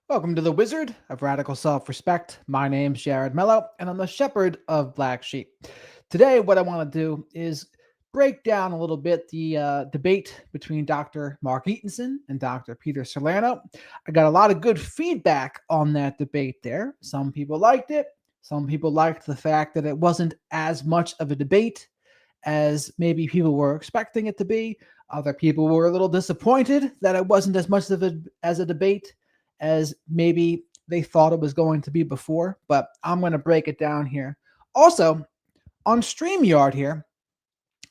Welcome to the Wizard of Radical Self-Respect. My name's Jared Mello, and I'm the Shepherd of Black Sheep. Today, what I want to do is break down a little bit the debate between Dr. Mark Ettensohn and Dr. Peter Salerno. I got a lot of good feedback on that debate there. Some people liked it. Some people liked the fact that it wasn't as much of a debate as maybe people were expecting it to be. Other people were a little disappointed that it wasn't as much of as a debate as maybe they thought it was going to be before, but I'm going to break it down here. Also, on StreamYard here,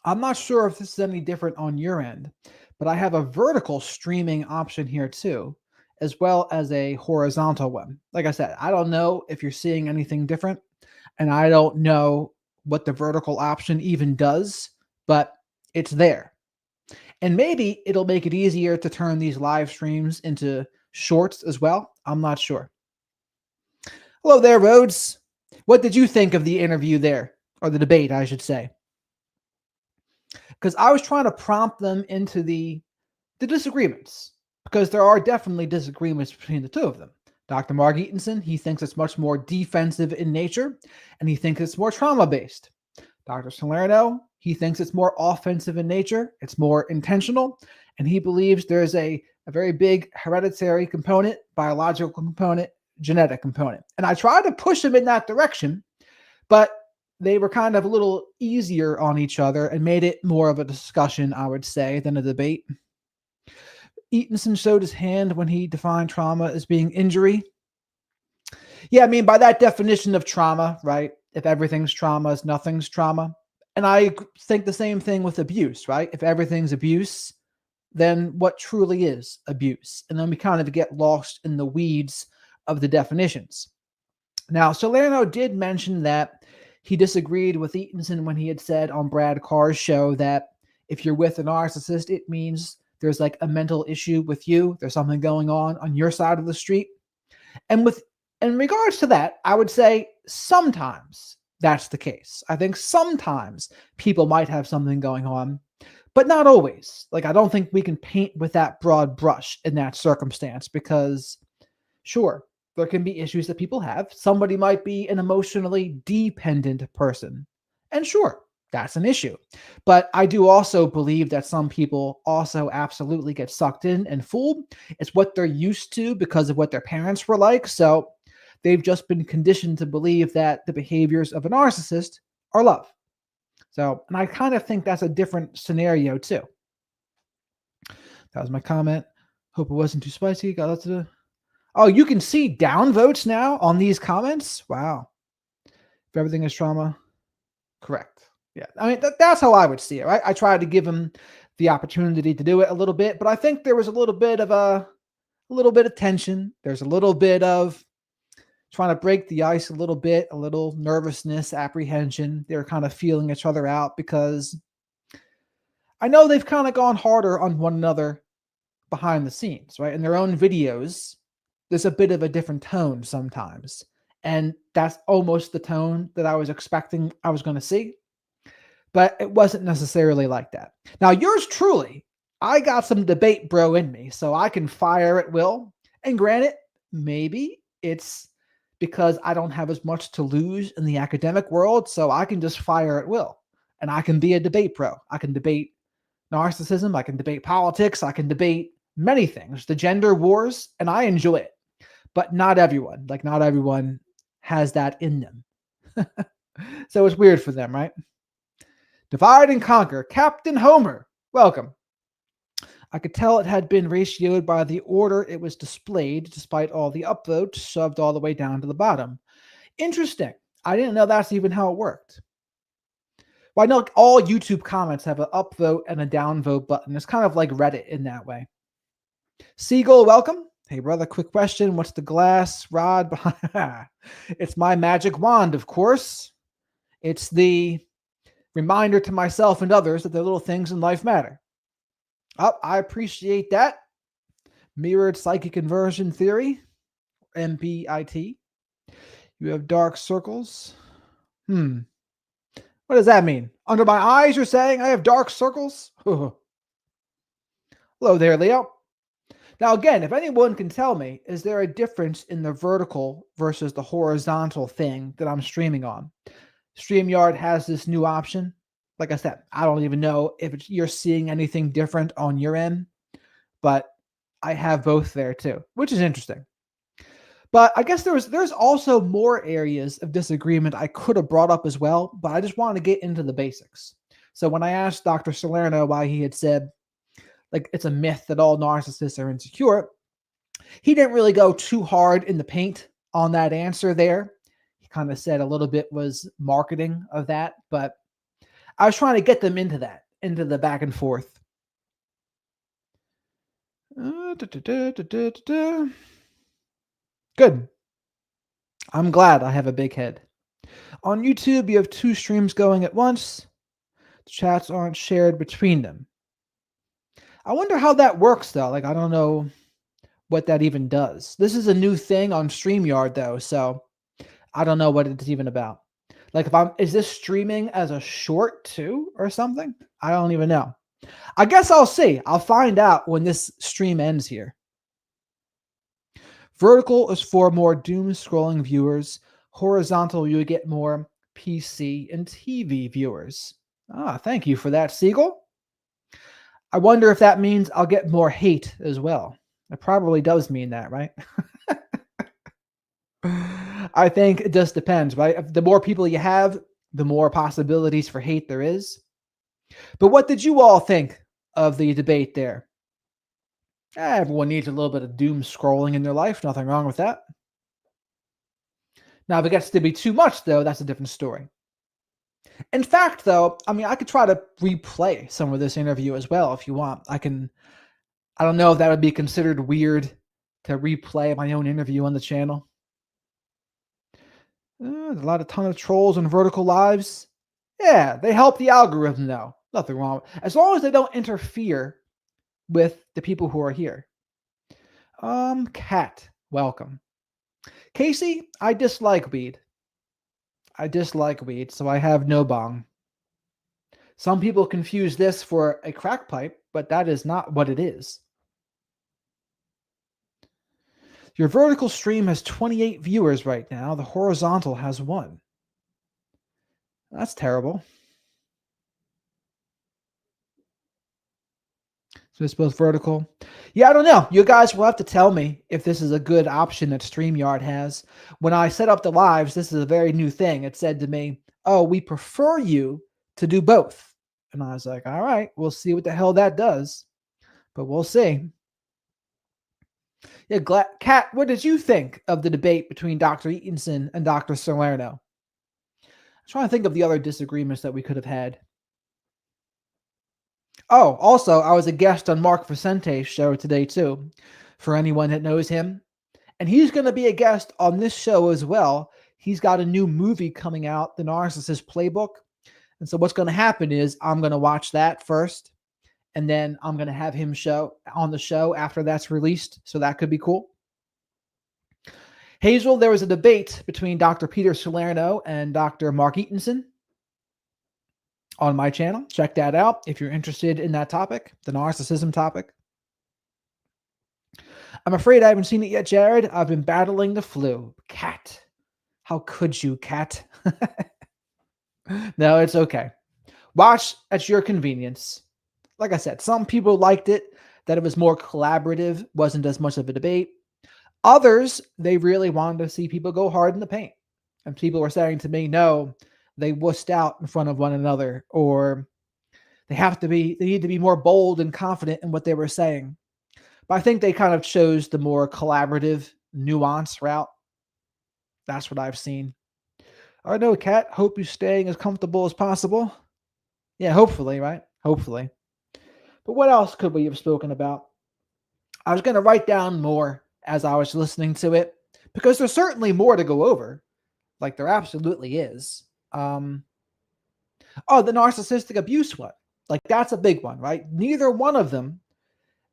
I'm not sure if this is any different on your end, but I have a vertical streaming option here too, as well as a horizontal one. Like I said, I don't know if you're seeing anything different, and I don't know what the vertical option even does, but it's there. And maybe it'll make it easier to turn these live streams into shorts as well. I'm not sure. Hello there, Rhodes. What did you think of the interview there, or the debate, I should say? Because I was trying to prompt them into the disagreements, because there are definitely disagreements between the two of them. Dr. Mark Ettensohn, he thinks it's much more defensive in nature, and he thinks it's more trauma-based. Dr. Salerno, he thinks it's more offensive in nature, it's more intentional, and he believes there's a very big hereditary component, biological component, genetic component. And I tried to push him in that direction, but they were kind of a little easier on each other and made it more of a discussion, I would say, than a debate. Ettensohn showed his hand when he defined trauma as being injury. Yeah, I mean, by that definition of trauma, right? If everything's trauma, is nothing's trauma. And I think the same thing with abuse, right? If everything's abuse, then what truly is abuse? And then we kind of get lost in the weeds of the definitions. Now, Salerno did mention that he disagreed with Ettensohn when he had said on Brad Carr's show that if you're with a narcissist, it means there's like a mental issue with you. There's something going on your side of the street. And in regards to that, I would say sometimes that's the case. I think sometimes people might have something going on, but not always. Like, I don't think we can paint with that broad brush in that circumstance, because sure, there can be issues that people have. Somebody might be an emotionally dependent person, and sure, that's an issue. But I do also believe that some people also absolutely get sucked in and fooled. It's what they're used to because of what their parents were like. So they've just been conditioned to believe that the behaviors of a narcissist are love. So, and I kind of think that's a different scenario too. That was my comment. Hope it wasn't too spicy. Got lots of. Oh, you can see downvotes now on these comments. Wow. If everything is trauma, correct. Yeah, I mean that's how I would see it. Right? I tried to give him the opportunity to do it a little bit, but I think there was a little bit of tension. There's a little bit of trying to break the ice a little bit, a little nervousness, apprehension. They were kind of feeling each other out, because I know they've kind of gone harder on one another behind the scenes, right? In their own videos, there's a bit of a different tone sometimes. And that's almost the tone that I was expecting I was going to see. But it wasn't necessarily like that. Now, yours truly, I got some debate bro in me, so I can fire at will. And granted, maybe it's because I don't have as much to lose in the academic world, so I can just fire at will. And I can be a debate bro. I can debate narcissism. I can debate politics. I can debate many things, the gender wars, and I enjoy it. But not everyone, not everyone has that in them. So it's weird for them, right? Divide and conquer. Captain Homer, welcome. I could tell it had been ratioed by the order it was displayed, despite all the upvotes shoved all the way down to the bottom. Interesting. I didn't know that's even how it worked. Well, I know all YouTube comments have an upvote and a downvote button. It's kind of like Reddit in that way. Seagull, welcome. Hey, brother, quick question. What's the glass rod behind? It's my magic wand, of course. It's the reminder to myself and others that the little things in life matter. Oh, I appreciate that. Mirrored psychic inversion theory, MPIT. You have dark circles. What does that mean? Under my eyes, you're saying I have dark circles? Hello there, Leo. Now, again, if anyone can tell me, is there a difference in the vertical versus the horizontal thing that I'm streaming on? StreamYard has this new option. Like I said, I don't even know if you're seeing anything different on your end, but I have both there too, which is interesting. But I guess there's also more areas of disagreement I could have brought up as well, but I just wanted to get into the basics. So when I asked Dr. Salerno why he had said like it's a myth that all narcissists are insecure, he didn't really go too hard in the paint on that answer there. He kind of said a little bit was marketing of that, but I was trying to get them into that, into the back and forth. Good. I'm glad I have a big head. On YouTube, you have two streams going at once. The chats aren't shared between them. I wonder how that works, though. Like, I don't know what that even does. This is a new thing on StreamYard, though, so I don't know what it's even about. Like, is this streaming as a short too or something? I don't even know. I guess I'll see. I'll find out when this stream ends here. Vertical is for more doom scrolling viewers. Horizontal, you get more PC and TV viewers. Ah, thank you for that, Siegel. I wonder if that means I'll get more hate as well. It probably does mean that, right? I think it just depends, right? The more people you have, the more possibilities for hate there is. But what did you all think of the debate there? Everyone needs a little bit of doom scrolling in their life. Nothing wrong with that. Now, if it gets to be too much, though, that's a different story. In fact, though, I mean, I could try to replay some of this interview as well if you want. I don't know if that would be considered weird to replay my own interview on the channel. There's a ton of trolls and vertical lives. Yeah, they help the algorithm, though. Nothing wrong. As long as they don't interfere with the people who are here. Cat, welcome. Casey, I dislike weed. So I have no bong. Some people confuse this for a crack pipe, but that is not what it is. Your vertical stream has 28 viewers right now. The horizontal has 1. That's terrible. So it's both vertical. Yeah, I don't know. You guys will have to tell me if this is a good option that StreamYard has. When I set up the lives, this is a very new thing. It said to me, oh, we prefer you to do both. And I was like, all right, we'll see what the hell that does. But we'll see. Yeah, Kat, what did you think of the debate between Dr. Ettensohn and Dr. Salerno? I'm trying to think of the other disagreements that we could have had. Oh, also, I was a guest on Mark Vicente's show today, too, for anyone that knows him. And he's going to be a guest on this show as well. He's got a new movie coming out, The Narcissist Playbook. And so what's going to happen is I'm going to watch that first, and then I'm going to have him on the show after that's released. So that could be cool. Hazel, there was a debate between Dr. Peter Salerno and Dr. Mark Ettensohn on my channel. Check that out if you're interested in that topic, the narcissism topic. I'm afraid I haven't seen it yet, Jared. I've been battling the flu. Cat. How could you, Cat? No, it's okay. Watch at your convenience. Like I said, some people liked it, that it was more collaborative, wasn't as much of a debate. Others, they really wanted to see people go hard in the paint. And people were saying to me, no, they wussed out in front of one another, or they need to be more bold and confident in what they were saying. But I think they kind of chose the more collaborative, nuanced route. That's what I've seen. All right, no, Kat, hope you're staying as comfortable as possible. Yeah, hopefully, right? Hopefully. But what else could we have spoken about? I was going to write down more as I was listening to it, because there's certainly more to go over. Like there absolutely is. The narcissistic abuse one. Like that's a big one, right? Neither one of them,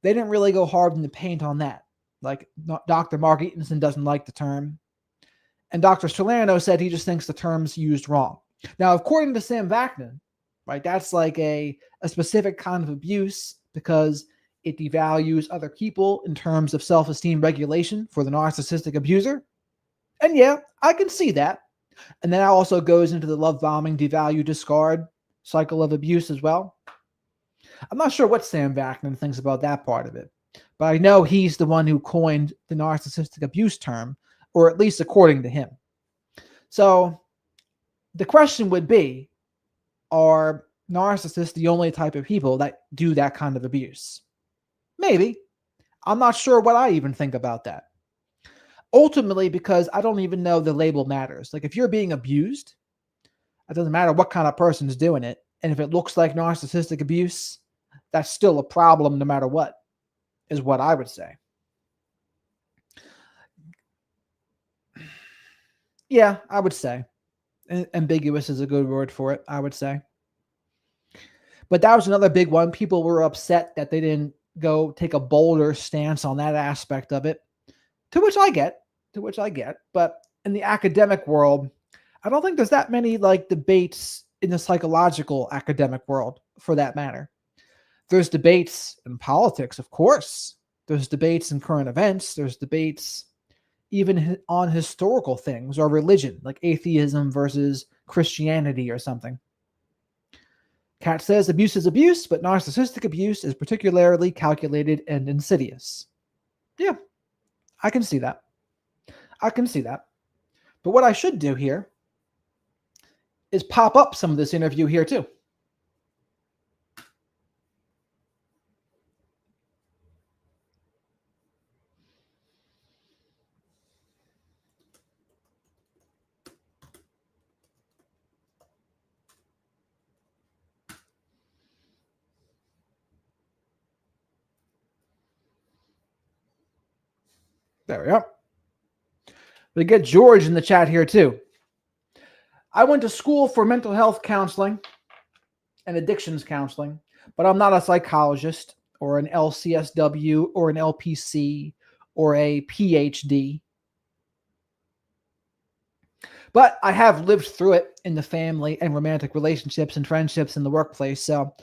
they didn't really go hard in the paint on that. Like Dr. Mark Ettensohn doesn't like the term. And Dr. Salerno said he just thinks the term's used wrong. Now, according to Sam Vaknin, right, that's like a specific kind of abuse, because It devalues other people in terms of self-esteem regulation for the narcissistic abuser. And yeah, I can see that. And then that also goes into the love bombing, devalue, discard cycle of abuse as well. I'm not sure what Sam Vaknin thinks about that part of it, but I know he's the one who coined the narcissistic abuse term, or at least according to him. So the question would be, are narcissists the only type of people that do that kind of abuse? Maybe. I'm not sure what I even think about that. Ultimately, because I don't even know the label matters. Like if you're being abused, it doesn't matter what kind of person's doing it. And if it looks like narcissistic abuse, that's still a problem no matter what, is what I would say. Yeah, I would say. Ambiguous is a good word for it, I would say. But that was another big one. People were upset that they didn't go take a bolder stance on that aspect of it, to which I get. But in the academic world, I don't think there's that many like debates in the psychological academic world, for that matter. There's debates in politics, of course. There's debates in current events. There's debates even on historical things or religion, like atheism versus Christianity or something. Kat says abuse is abuse, but narcissistic abuse is particularly calculated and insidious. Yeah, I can see that. But what I should do here is pop up some of this interview here too. There we go. We get George in the chat here too. I went to school for mental health counseling and addictions counseling, but I'm not a psychologist or an LCSW or an LPC or a PhD. But I have lived through it in the family and romantic relationships and friendships in the workplace. So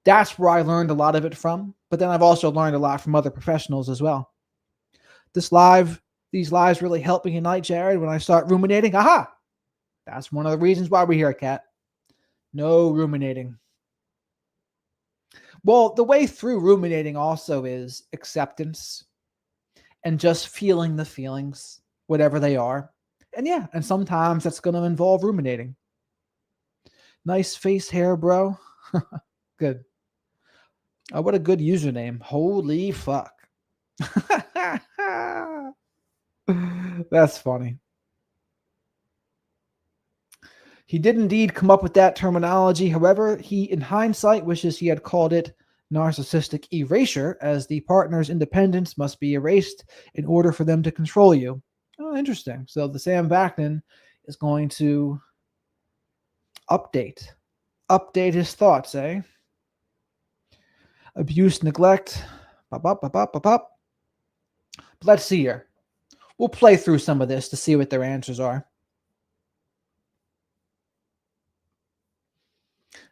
that's where I learned a lot of it from. But then I've also learned a lot from other professionals as well. These lives really help me tonight, Jared, when I start ruminating. Aha! That's one of the reasons why we're here, Kat. No ruminating. Well, the way through ruminating also is acceptance and just feeling the feelings, whatever they are. And yeah, and sometimes that's going to involve ruminating. Nice face hair, bro. Good. Oh, what a good username. Holy fuck. That's funny. He did indeed come up with that terminology. However, he, in hindsight, wishes he had called it narcissistic erasure, as the partner's independence must be erased in order for them to control you. Oh, interesting. So the Sam Vaknin is going to update his thoughts, eh? Abuse, neglect. But let's see here. We'll play through some of this to see what their answers are.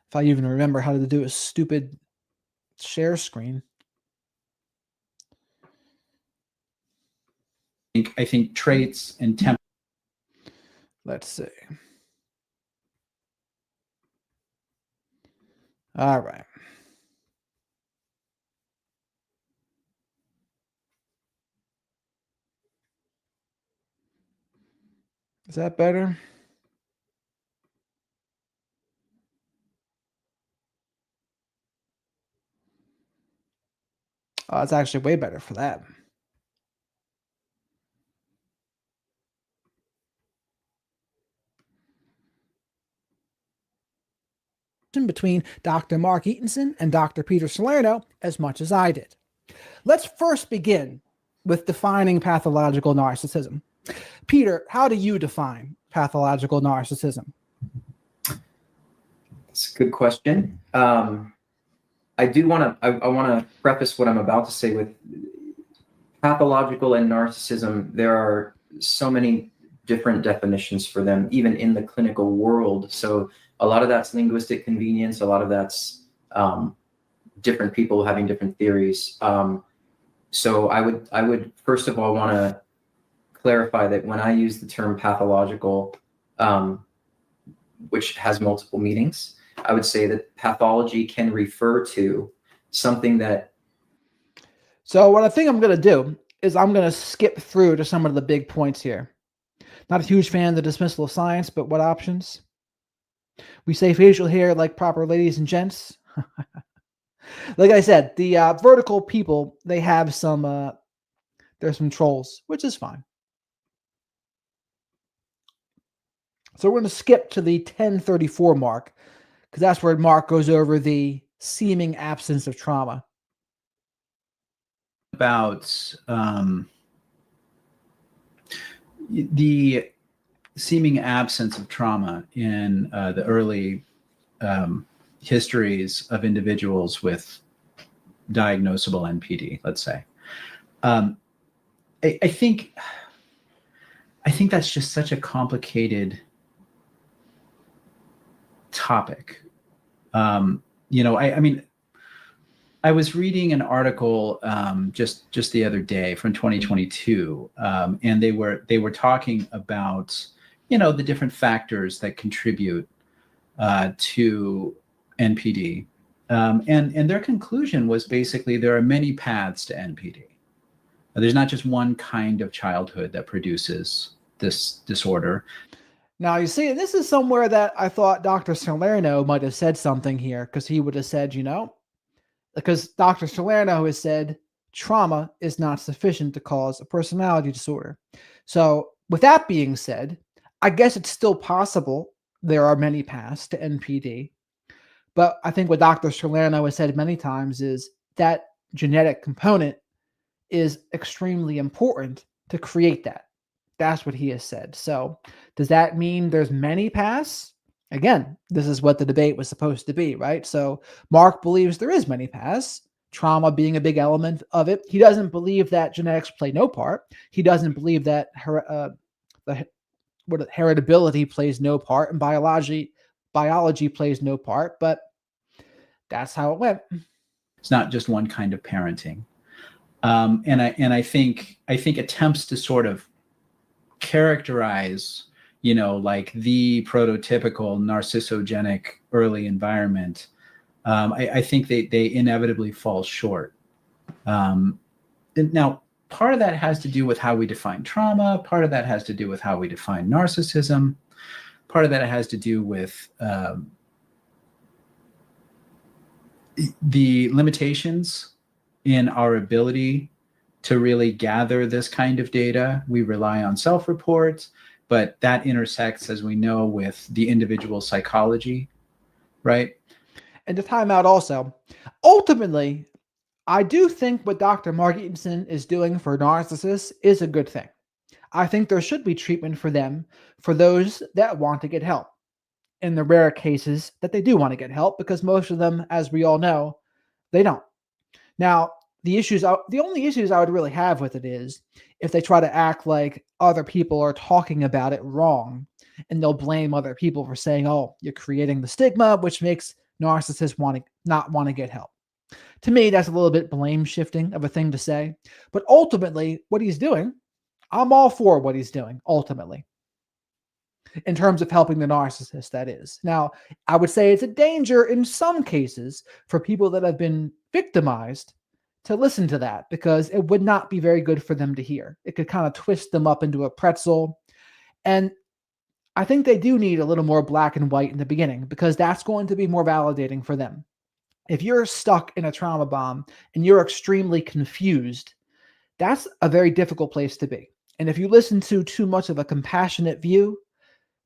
If I even remember how to do a stupid share screen. I think traits and temp. Let's see. All right. Is that better? Oh, it's actually way better for that. Between Dr. Mark Ettensohn and Dr. Peter Salerno as much as I did. Let's first begin with defining pathological narcissism. Peter, how do you define pathological narcissism? That's a good question. I want to preface what I'm about to say with pathological and narcissism. There are so many different definitions for them, even in the clinical world. So a lot of that's linguistic convenience. A lot of that's different people having different theories. So I would first of all want to clarify that when I use the term pathological, which has multiple meanings, I would say that pathology can refer to something that. So what I think I'm going to do is I'm going to skip through to some of the big points here. Not a huge fan of the dismissal of science, but what options? We say facial hair like proper ladies and gents. Like I said, the vertical people, they have some, there's some trolls, which is fine. So we're going to skip to the 1034 mark, because that's where Mark goes over the seeming absence of trauma. About the seeming absence of trauma in the early histories of individuals with diagnosable NPD, let's say. I think that's just such a complicated topic. I mean, I was reading an article just the other day from 2022, and they were talking about the different factors that contribute to NPD, and their conclusion was basically there are many paths to NPD. There's not just one kind of childhood that produces this disorder. Now, you see, this is somewhere that I thought Dr. Salerno might have said something here, because he would have said, because Dr. Salerno has said trauma is not sufficient to cause a personality disorder. So with that being said, I guess it's still possible there are many paths to NPD. But I think what Dr. Salerno has said many times is that genetic component is extremely important to create that. That's what he has said. So does that mean there's many paths? Again, this is what the debate was supposed to be, right? So Mark believes there is many paths, trauma being a big element of it. He doesn't believe that genetics play no part. He doesn't believe that heritability plays no part and biology plays no part, but that's how it went. It's not just one kind of parenting. And I think attempts to sort of characterize, like the prototypical narcissogenic early environment, I think they inevitably fall short. Now, part of that has to do with how we define trauma. Part of that has to do with how we define narcissism. Part of that has to do with the limitations in our ability to really gather this kind of data. We rely on self-reports, but that intersects, as we know, with the individual psychology, right? And to time out also, ultimately, I do think what Dr. Mark Ettensohn is doing for narcissists is a good thing. I think there should be treatment for them, for those that want to get help. In the rare cases that they do want to get help, because most of them, as we all know, they don't. Now, the only issues I would really have with it is if they try to act like other people are talking about it wrong, and they'll blame other people for saying, oh, you're creating the stigma, which makes narcissists not want to get help. To me, that's a little bit blame shifting of a thing to say. But ultimately, what he's doing, I'm all for what he's doing, ultimately, in terms of helping the narcissist, that is. Now, I would say it's a danger in some cases for people that have been victimized to listen to that, because it would not be very good for them to hear. It could kind of twist them up into a pretzel. And I think they do need a little more black and white in the beginning, because that's going to be more validating for them. If you're stuck in a trauma bomb and you're extremely confused, that's a very difficult place to be. And if you listen to too much of a compassionate view,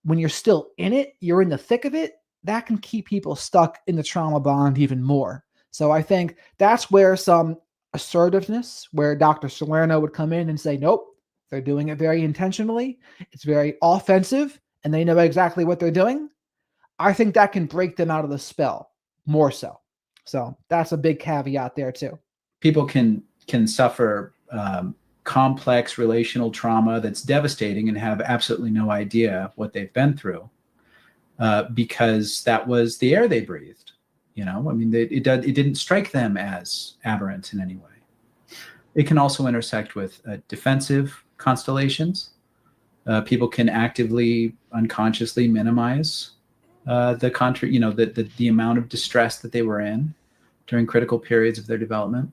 when you're still in it, you're in the thick of it, that can keep people stuck in the trauma bond even more. So I think that's where some assertiveness, where Dr. Salerno would come in and say, nope, they're doing it very intentionally. It's very offensive and they know exactly what they're doing. I think that can break them out of the spell more so. So that's a big caveat there too. People can suffer complex relational trauma that's devastating and have absolutely no idea what they've been through, because that was the air they breathed. I mean, it didn't strike them as aberrant in any way. It can also intersect with defensive constellations. People can actively, unconsciously minimize the amount of distress that they were in during critical periods of their development.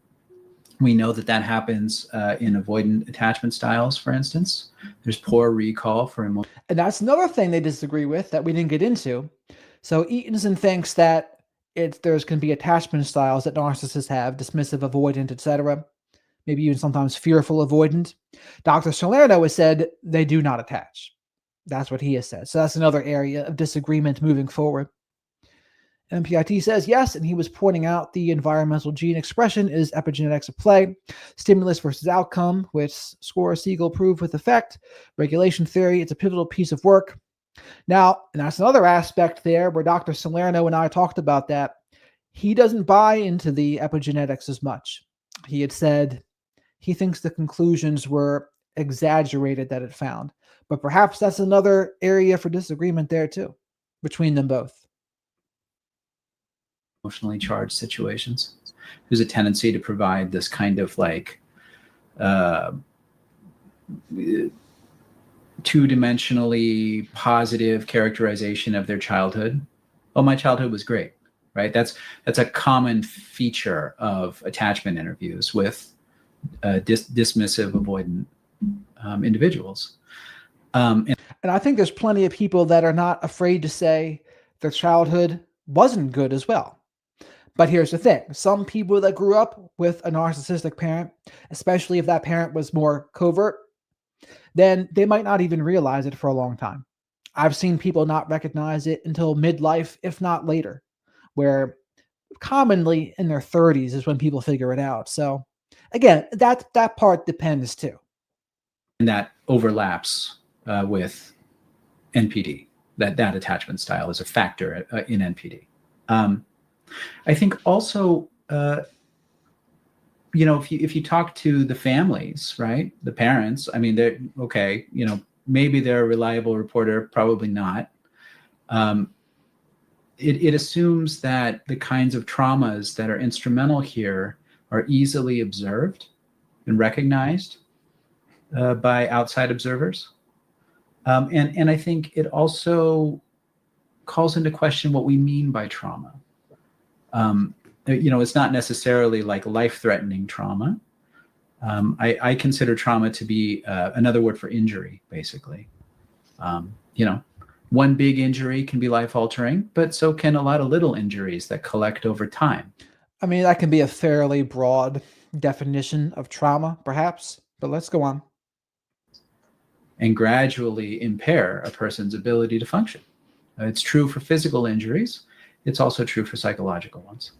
We know that happens in avoidant attachment styles, for instance. There's poor recall for emotion. And that's another thing they disagree with that we didn't get into. So Ettensohn thinks that there's can be attachment styles that narcissists have, dismissive, avoidant, etc. Maybe even sometimes fearful avoidant. Dr. Salerno has said they do not attach. That's what he has said. So that's another area of disagreement moving forward. MPIT says yes, and he was pointing out the environmental gene expression is epigenetics at play. Stimulus versus outcome, which Siegel proved with effect. Regulation theory, it's a pivotal piece of work. Now, and that's another aspect there where Dr. Salerno and I talked about that. He doesn't buy into the epigenetics as much. He had said he thinks the conclusions were exaggerated that it found. But perhaps that's another area for disagreement there too, between them both. Emotionally charged situations. There's a tendency to provide this kind of two-dimensionally positive characterization of their childhood. Oh, my childhood was great, right? That's a common feature of attachment interviews with dismissive, avoidant individuals. And I think there's plenty of people that are not afraid to say their childhood wasn't good as well. But here's the thing. Some people that grew up with a narcissistic parent, especially if that parent was more covert, then they might not even realize it for a long time. I've seen people not recognize it until midlife, if not later, where commonly in their 30s is when people figure it out. So again, that part depends too. And that overlaps with NPD. That attachment style is a factor in NPD. I think also, if you talk to the families, right, the parents, I mean, they're okay. Maybe they're a reliable reporter, probably not. It assumes that the kinds of traumas that are instrumental here are easily observed and recognized by outside observers. And I think it also calls into question what we mean by trauma. It's not necessarily like life-threatening trauma. I consider trauma to be another word for injury, basically. One big injury can be life-altering, but so can a lot of little injuries that collect over time. I mean, that can be a fairly broad definition of trauma, perhaps, but let's go on. And gradually impair a person's ability to function. It's true for physical injuries. It's also true for psychological ones.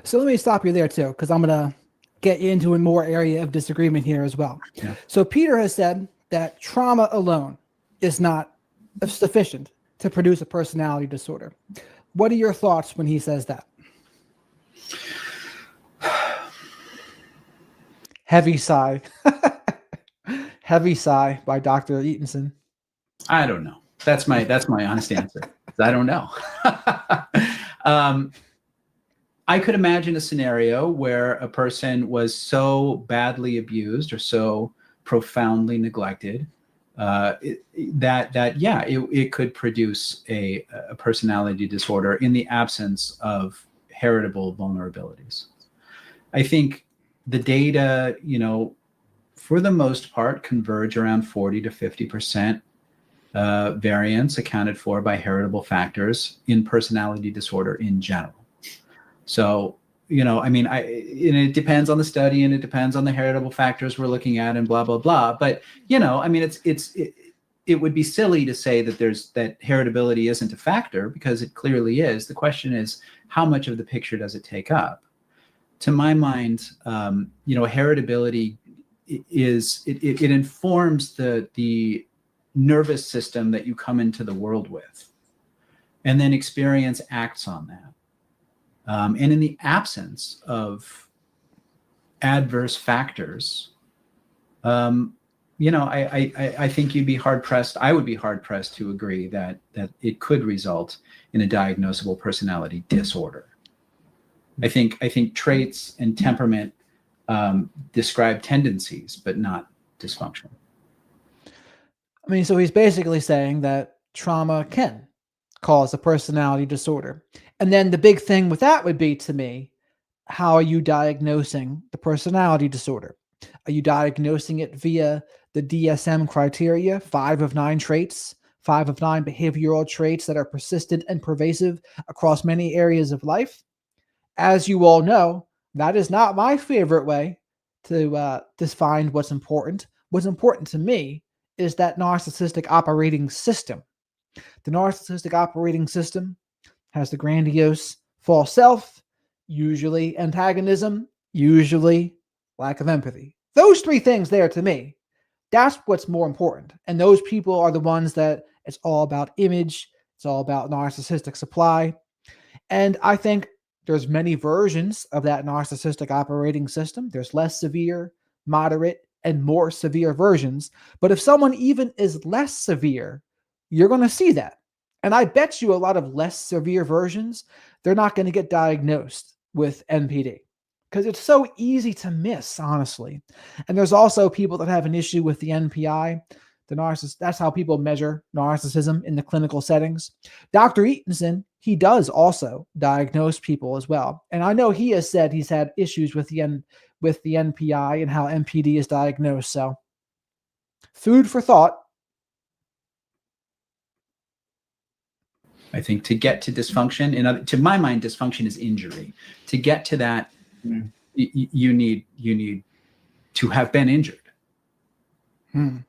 So let me stop you there too, because I'm going to get into a more area of disagreement here as well. Yeah. So Peter has said that trauma alone is not sufficient to produce a personality disorder. What are your thoughts when he says that? Heavy sigh. Heavy sigh by Dr. Ettensohn. I don't know. That's my honest answer. I don't know. I could imagine a scenario where a person was so badly abused or so profoundly neglected it could produce a personality disorder in the absence of heritable vulnerabilities. I think the data, for the most part, converge around 40 to 50% variance accounted for by heritable factors in personality disorder in general. So, it depends on the study and it depends on the heritable factors we're looking at and blah, blah, blah. But, it would be silly to say that that heritability isn't a factor, because it clearly is. The question is, how much of the picture does it take up? To my mind, heritability it informs the nervous system that you come into the world with, and then experience acts on that. And in the absence of adverse factors, I think you'd be hard pressed. I would be hard pressed to agree that it could result in a diagnosable personality disorder. I think traits and temperament describe tendencies, but not dysfunction. I mean, so he's basically saying that trauma can cause a personality disorder. And then the big thing with that would be, to me, how are you diagnosing the personality disorder? Are you diagnosing it via the DSM criteria, 5 of 9 traits, 5 of 9 behavioral traits that are persistent and pervasive across many areas of life? As you all know, that is not my favorite way to define what's important. What's important to me is that narcissistic operating system. The narcissistic operating system has the grandiose false self, usually antagonism, usually lack of empathy. Those 3 things there, to me, that's what's more important. And those people are the ones that it's all about image, it's all about narcissistic supply. And I think there's many versions of that narcissistic operating system. There's less severe, moderate, and more severe versions. But if someone even is less severe, you're going to see that. And I bet you a lot of less severe versions, they're not going to get diagnosed with NPD because it's so easy to miss, honestly. And there's also people that have an issue with the NPI, the narcissist. That's how people measure narcissism in the clinical settings. Dr. Ettensohn, he does also diagnose people as well. And I know he has said he's had issues with the NPI and how NPD is diagnosed. So food for thought. I think to get to dysfunction, to my mind, dysfunction is injury. To get to that, you need to have been injured. And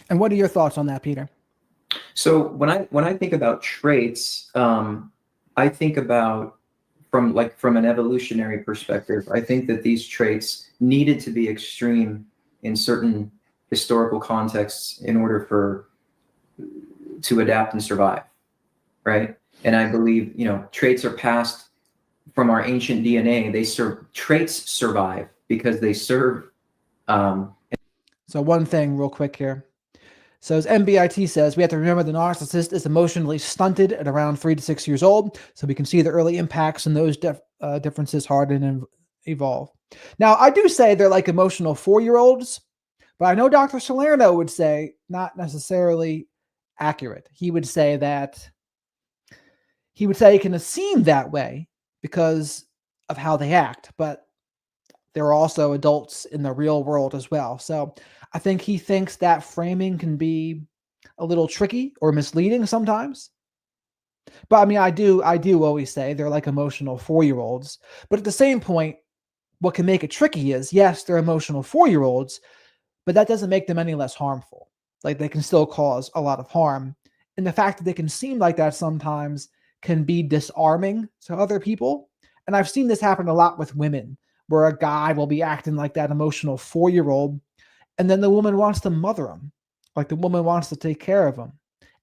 what are your thoughts on that, Peter? So when I think about traits, I think about from an evolutionary perspective. I think that these traits needed to be extreme in certain historical contexts in order to adapt and survive. Right. And I believe, traits are passed from our ancient DNA. Traits survive because they serve. So one thing real quick here. So as MBIT says, we have to remember the narcissist is emotionally stunted at around 3 to 6 years old. So we can see the early impacts and those differences harden and evolve. Now, I do say they're like emotional 4-year-olds, but I know Dr. Salerno would say not necessarily accurate. He would say it can seem that way because of how they act, but there are also adults in the real world as well. So I think he thinks that framing can be a little tricky or misleading sometimes. But I mean, I do always say they're like emotional 4-year-olds. But at the same point, what can make it tricky is, yes, they're emotional 4-year-olds, but that doesn't make them any less harmful. Like, they can still cause a lot of harm. And the fact that they can seem like that sometimes can be disarming to other people. And I've seen this happen a lot with women, where a guy will be acting like that emotional 4-year-old, and then the woman wants to mother him, like the woman wants to take care of him.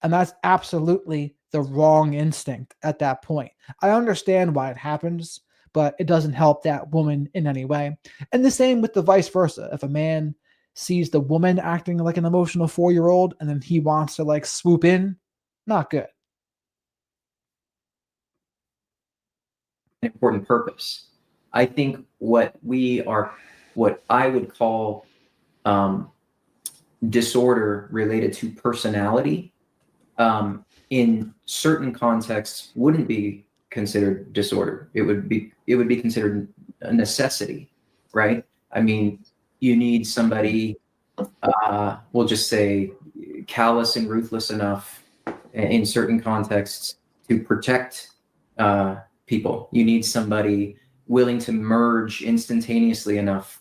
And that's absolutely the wrong instinct at that point. I understand why it happens, but it doesn't help that woman in any way. And the same with the vice versa. If a man sees the woman acting like an emotional 4-year-old and then he wants to like swoop in, not good. Important purpose. I think what I would call disorder related to personality in certain contexts wouldn't be considered disorder. It would be considered a necessity, right? I mean, you need somebody, we'll just say, callous and ruthless enough in certain contexts to protect people. You need somebody willing to merge instantaneously enough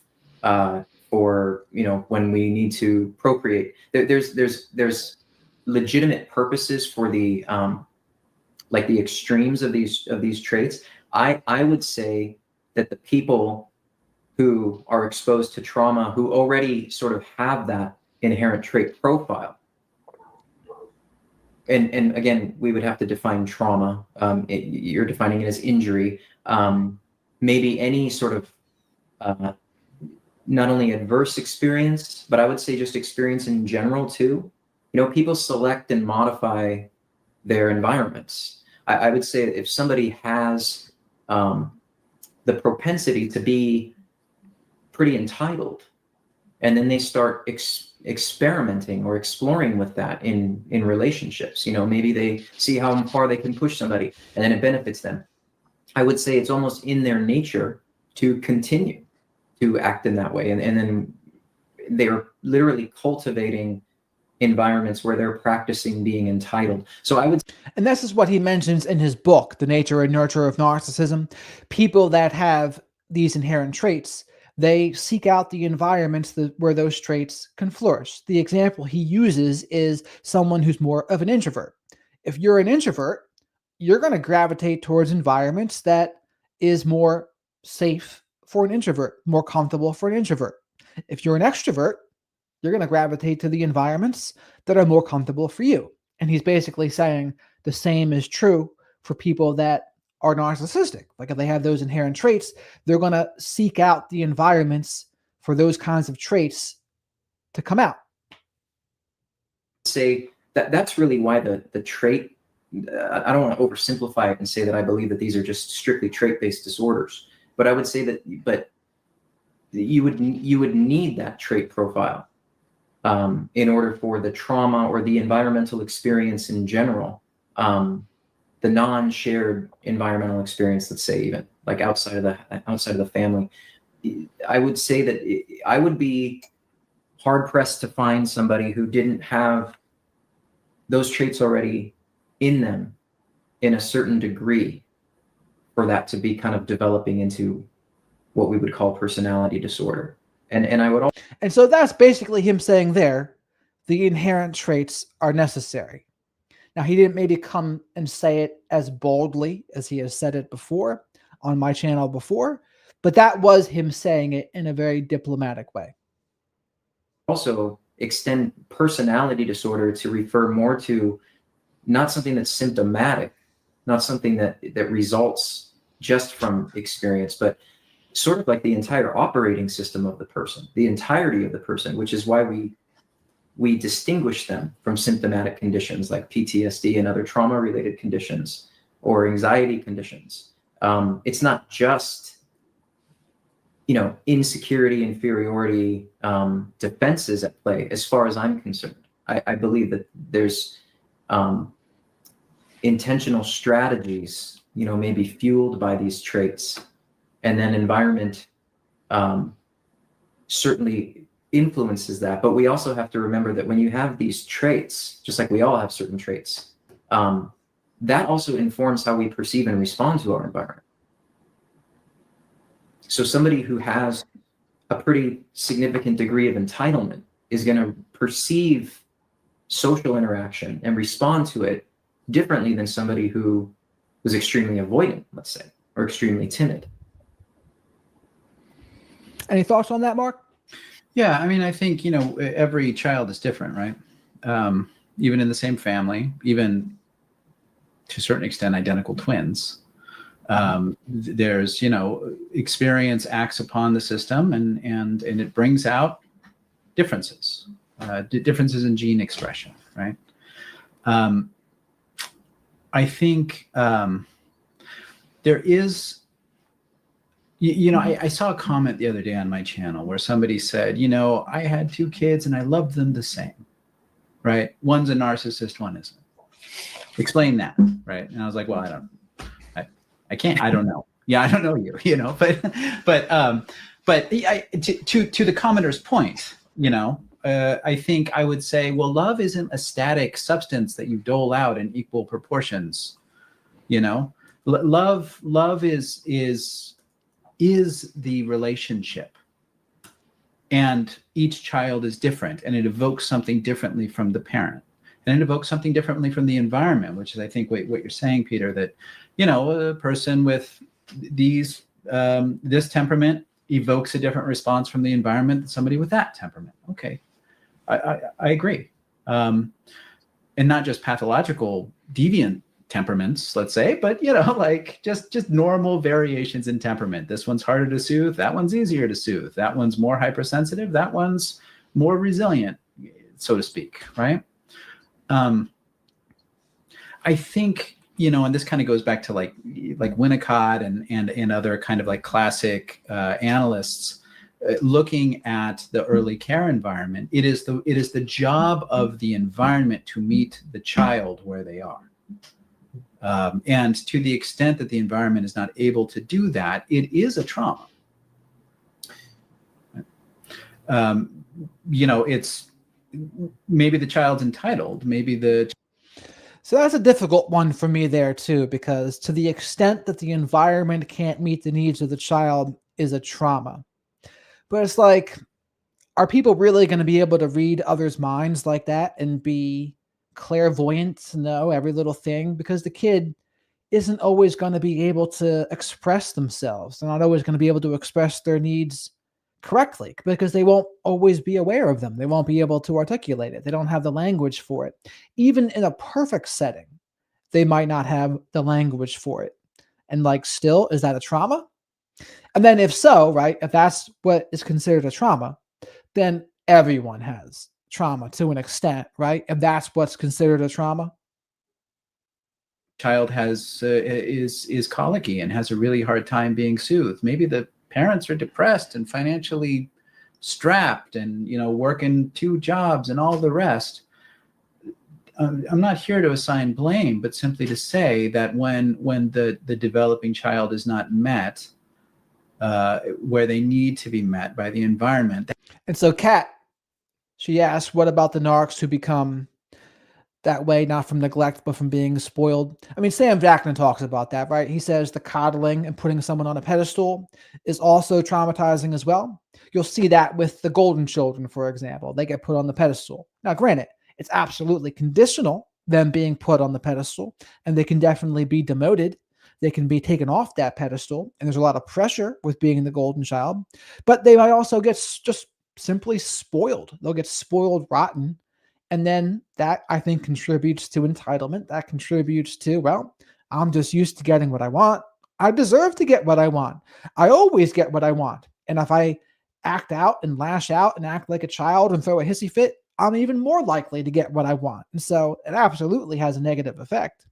for when we need to procreate. There's legitimate purposes for the the extremes of these traits. I would say that the people who are exposed to trauma, who already sort of have that inherent trait profile, and again, we would have to define trauma. You're defining it as injury. Maybe any sort of not only adverse experience, but I would say just experience in general too. People select and modify their environments. I would say if somebody has the propensity to be pretty entitled, and then they start experimenting or exploring with that in relationships, maybe they see how far they can push somebody and then it benefits them. I would say it's almost in their nature to continue to act in that way. And then they're literally cultivating environments where they're practicing being entitled. So I would. And this is what he mentions in his book, The Nature and Nurture of Narcissism. People that have these inherent traits, they seek out the environments where those traits can flourish. The example he uses is someone who's more of an introvert. If you're an introvert, you're going to gravitate towards environments that is more safe for an introvert, more comfortable for an introvert. If you're an extrovert, you're going to gravitate to the environments that are more comfortable for you. And he's basically saying the same is true for people that are narcissistic. Like if they have those inherent traits, they're going to seek out the environments for those kinds of traits to come out. Say that's really why the trait, I don't want to oversimplify it and say that I believe that these are just strictly trait-based disorders, but I would say that, but you would need that trait profile in order for the trauma or the environmental experience in general, the non-shared environmental experience, let's say, even like outside of the family. I would say that I would be hard pressed to find somebody who didn't have those traits already in them in a certain degree for that to be kind of developing into what we would call personality disorder. And I would also. And so that's basically him saying there, the inherent traits are necessary. Now, he didn't maybe come and say it as boldly as he has said it before on my channel before, but that was him saying it in a very diplomatic way. Also extend personality disorder to refer more to not something that's symptomatic, not something that results just from experience, but sort of like the entire operating system of the person, the entirety of the person, which is why we distinguish them from symptomatic conditions like PTSD and other trauma-related conditions or anxiety conditions. It's not just, insecurity, inferiority, defenses at play, as far as I'm concerned. I believe that there's intentional strategies, maybe fueled by these traits, and then environment certainly influences that. But we also have to remember that when you have these traits, just like we all have certain traits, that also informs how we perceive and respond to our environment. So somebody who has a pretty significant degree of entitlement is going to perceive social interaction and respond to it differently than somebody who was extremely avoidant, let's say, or extremely timid. Any thoughts on that, Mark? Yeah, I mean, I think, every child is different, right? Even in the same family, even to a certain extent, identical twins. There's, experience acts upon the system and it brings out differences, differences in gene expression, right? I think there is, I saw a comment the other day on my channel where somebody said, I had 2 kids and I loved them the same, right? One's a narcissist, one isn't. Explain that, right? And I was like, well, I can't, I don't know. Yeah, I don't know you, but to the commenter's point, I think I would say, well, love isn't a static substance that you dole out in equal proportions. Love is the relationship, and each child is different, and it evokes something differently from the parent, and it evokes something differently from the environment, which is, I think, what you're saying, Peter, that, a person with this temperament evokes a different response from the environment than somebody with that temperament. Okay. I agree. And not just pathological deviant temperaments, let's say, but like just normal variations in temperament. This one's harder to soothe, that one's easier to soothe, that one's more hypersensitive, that one's more resilient, so to speak, right? I think, and this kind of goes back to like Winnicott and other kind of like classic analysts looking at the early care environment. It is the job of the environment to meet the child where they are. And to the extent that the environment is not able to do that, it is a trauma. It's maybe the child's entitled, So that's a difficult one for me there too, because to the extent that the environment can't meet the needs of the child is a trauma. But it's like, are people really going to be able to read others' minds like that and be clairvoyant to know every little thing? Because the kid isn't always going to be able to express themselves. They're not always going to be able to express their needs correctly because they won't always be aware of them. They won't be able to articulate it. They don't have the language for it. Even in a perfect setting, they might not have the language for it. And like, still, is that a trauma? And then if so, right, if that's what is considered a trauma, then everyone has trauma to an extent, right? If that's what's considered a trauma. Child is colicky and has a really hard time being soothed. Maybe the parents are depressed and financially strapped and working 2 jobs and all the rest. I'm not here to assign blame, but simply to say that when the developing child is not met where they need to be met by the environment. And so Kat, she asked, what about the narcs who become that way, not from neglect, but from being spoiled? I mean, Sam Jackman talks about that, right? He says the coddling and putting someone on a pedestal is also traumatizing as well. You'll see that with the golden children, for example. They get put on the pedestal. Now, granted, it's absolutely conditional, them being put on the pedestal, and they can definitely be demoted. They can be taken off that pedestal, and there's a lot of pressure with being the golden child, but they might also get just simply spoiled. They'll get spoiled rotten. And then that, I think, contributes to entitlement. That contributes to, well, I'm just used to getting what I want. I deserve to get what I want. I always get what I want. And if I act out and lash out and act like a child and throw a hissy fit, I'm even more likely to get what I want. And so it absolutely has a negative effect.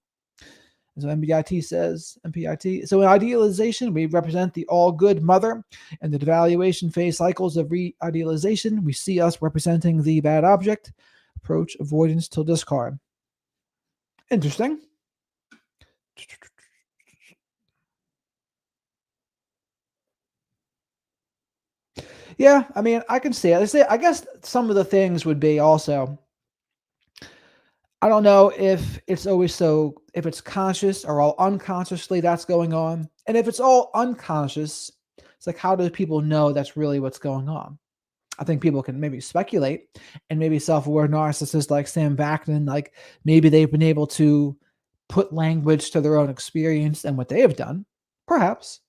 So MBIT says, MPIT. So in idealization, we represent the all good mother. And the devaluation phase cycles of re-idealization, we see us representing the bad object. Approach avoidance till discard. Interesting. Yeah, I mean, I can see it. I guess some of the things would be also, I don't know if it's always so, if it's conscious or all unconsciously that's going on. And if it's all unconscious, it's like, how do people know that's really what's going on? I think people can maybe speculate, and maybe self-aware narcissists like Sam Vaknin, like maybe they've been able to put language to their own experience and what they have done. Perhaps.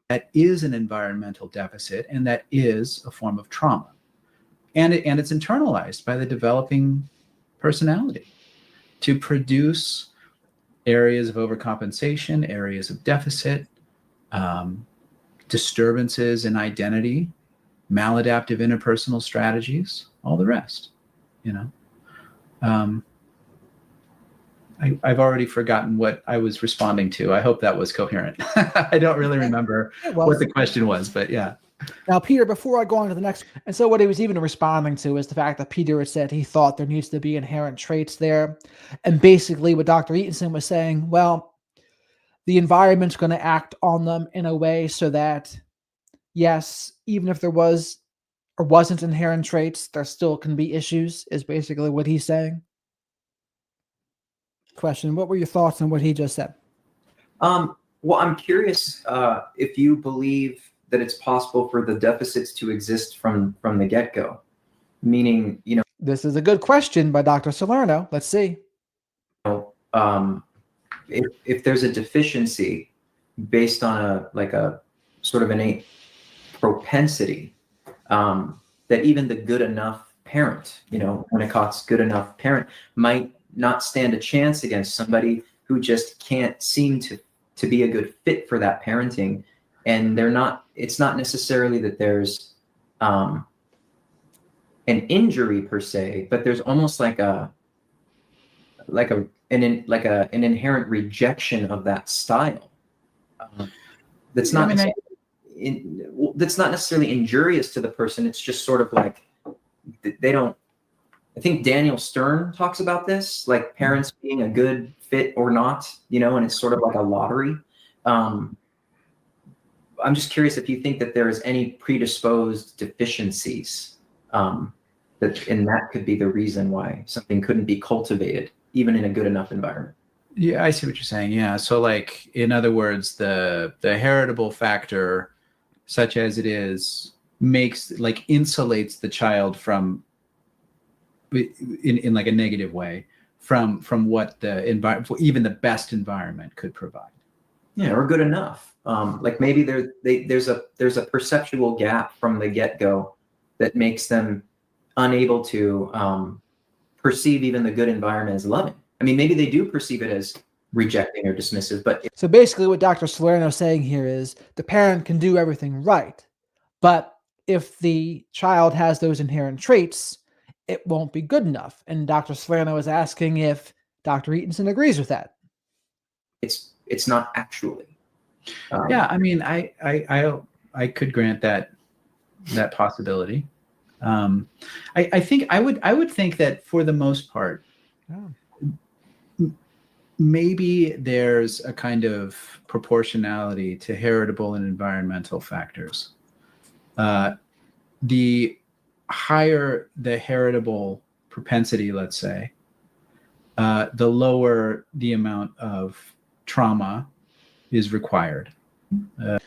That is an environmental deficit, and that is a form of trauma. And it's internalized by the developing personality to produce areas of overcompensation, areas of deficit, disturbances in identity, maladaptive interpersonal strategies, all the rest. I've already forgotten what I was responding to. I hope that was coherent. I don't really remember what the question was, but yeah. Now, Peter, before I go on to the next, and so what he was even responding to is the fact that Peter had said he thought there needs to be inherent traits there. And basically what Dr. Ettensohn was saying, well, the environment's going to act on them in a way so that, yes, even if there was or wasn't inherent traits, there still can be issues, is basically what he's saying. Question, what were your thoughts on what he just said? Well, I'm curious if you believe that it's possible for the deficits to exist from the get-go, meaning, This is a good question by Dr. Salerno. Let's see. If there's a deficiency based on a sort of innate propensity, that even the good enough parent, Winnicott's good enough parent might not stand a chance against somebody who just can't seem to be a good fit for that parenting. And it's not necessarily that there's an injury per se, but there's almost like an inherent rejection of that style. That's not that's not necessarily injurious to the person. It's just sort of like they don't. I think Daniel Stern talks about this, like parents being a good fit or not, and it's sort of like a lottery. I'm just curious if you think that there is any predisposed deficiencies, that could be the reason why something couldn't be cultivated, even in a good enough environment. Yeah, I see what you're saying. Yeah. So like, in other words, the heritable factor, such as it is, insulates the child from, in like a negative way, from what even the best environment could provide. Yeah, or good enough. Like maybe there's a perceptual gap from the get-go that makes them unable to perceive even the good environment as loving. I mean, maybe they do perceive it as rejecting or dismissive, but So basically what Dr. Salerno is saying here is the parent can do everything right, but if the child has those inherent traits, it won't be good enough. And Dr. Salerno is asking if Dr. Ettensohn agrees with that. it's not actually. Yeah, I mean, I could grant that possibility. I think I would think that for the most part, maybe there's a kind of proportionality to heritable and environmental factors. The higher the heritable propensity, let's say, the lower the amount of trauma is required.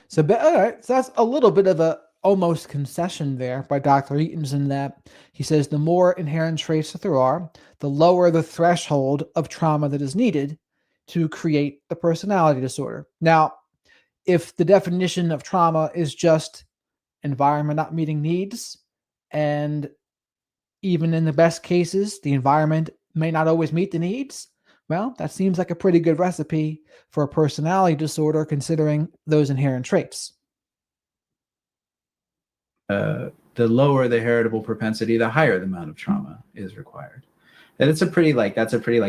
So that's a little bit of a almost concession there by Dr. Ettensohn, that he says the more inherent traits that there are, the lower the threshold of trauma that is needed to create the personality disorder. Now, if the definition of trauma is just environment not meeting needs, and even in the best cases, the environment may not always meet the needs, well, that seems like a pretty good recipe for a personality disorder, considering those inherent traits. The lower the heritable propensity, the higher the amount of trauma is required. And that's a pretty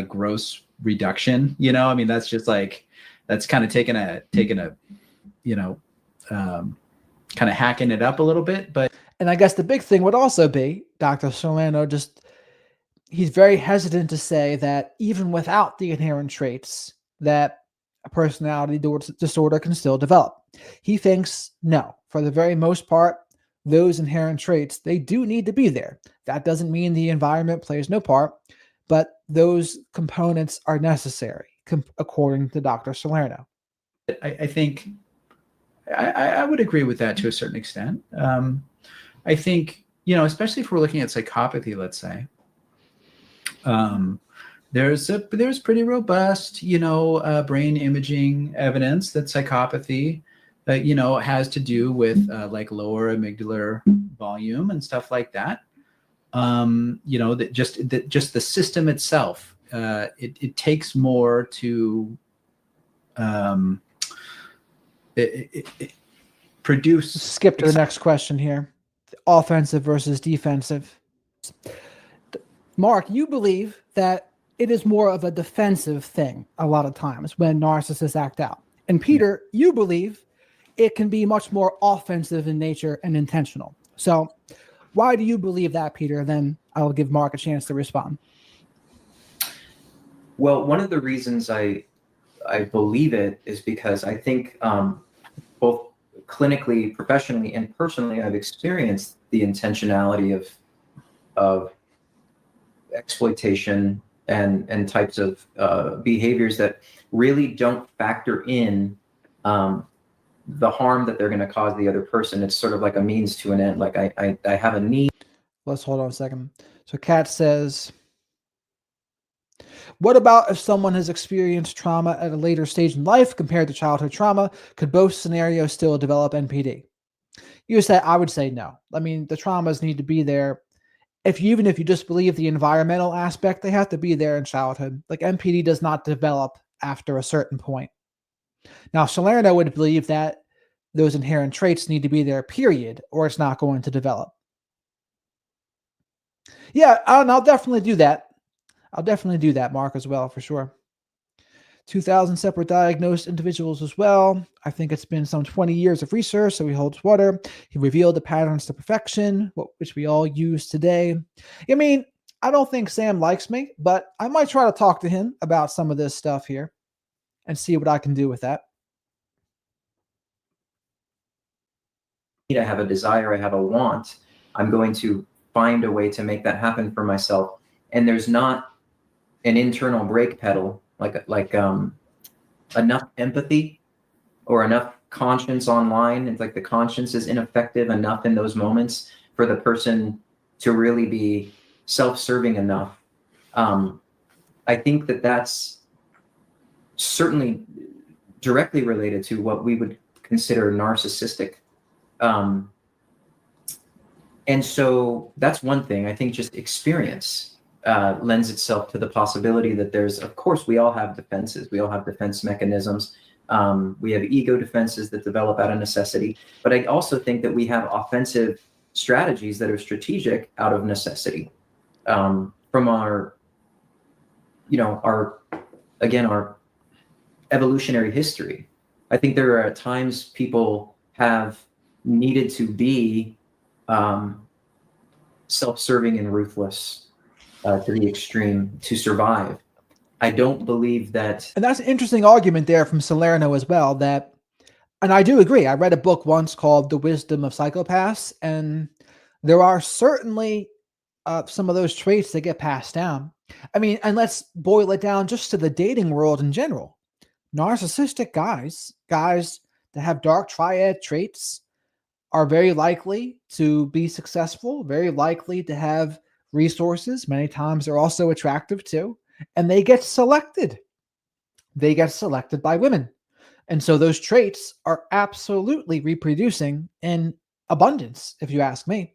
gross reduction. I mean, that's just like, that's kind of taking a kind of hacking it up a little bit. And I guess the big thing would also be Dr. Salerno he's very hesitant to say that even without the inherent traits, that a personality disorder can still develop. He thinks, no, for the very most part, those inherent traits, they do need to be there. That doesn't mean the environment plays no part, but those components are necessary, according to Dr. Salerno. I think I would agree with that to a certain extent. I think, especially if we're looking at psychopathy, let's say, there's pretty robust, brain imaging evidence that psychopathy, has to do with like lower amygdala volume and stuff like that. That just the system itself, it takes more to produce. Skip to the next question here. Offensive versus defensive. Mark, you believe that it is more of a defensive thing a lot of times when narcissists act out. And Peter, you believe it can be much more offensive in nature and intentional. So why do you believe that, Peter? Then I'll give Mark a chance to respond. Well, one of the reasons I believe it is because I think both clinically, professionally, and personally, I've experienced the intentionality of exploitation and types of behaviors that really don't factor in the harm that they're going to cause the other person. It's sort of like a means to an end. Like I have a need. Let's hold on a second. So Kat says, what about if someone has experienced trauma at a later stage in life compared to childhood trauma? Could both scenarios still develop NPD? I would say no. I mean, the traumas need to be there even if you just believe the environmental aspect, they have to be there in childhood. Like MPD does not develop after a certain point. Now, Salerno would believe that those inherent traits need to be there, period, or it's not going to develop. Yeah, I'll definitely do that. I'll definitely do that, Mark, as well, for sure. 2,000 separate diagnosed individuals as well. I think it's been some 20 years of research, so he holds water. He revealed the patterns to perfection, which we all use today. I mean, I don't think Sam likes me, but I might try to talk to him about some of this stuff here and see what I can do with that. I have a desire, I have a want, I'm going to find a way to make that happen for myself. And there's not an internal brake pedal, like enough empathy or enough conscience online. It's like the conscience is ineffective enough in those moments for the person to really be self-serving enough. I think that that's certainly directly related to what we would consider narcissistic. And so that's one thing. I think just experience lends itself to the possibility that there's, of course, we all have defenses. We all have defense mechanisms. We have ego defenses that develop out of necessity. But I also think that we have offensive strategies that are strategic out of necessity. From our evolutionary history. I think there are times people have needed to be self-serving and ruthless to the extreme to survive. I don't believe that. And that's an interesting argument there from Salerno as well, that, and I do agree. I read a book once called The Wisdom of Psychopaths, and there are certainly some of those traits that get passed down. I mean, and let's boil it down just to the dating world in general. Narcissistic guys that have dark triad traits are very likely to be successful, very likely to have resources. Many times they're also attractive too, and they get selected. They get selected by women. And so those traits are absolutely reproducing in abundance, if you ask me.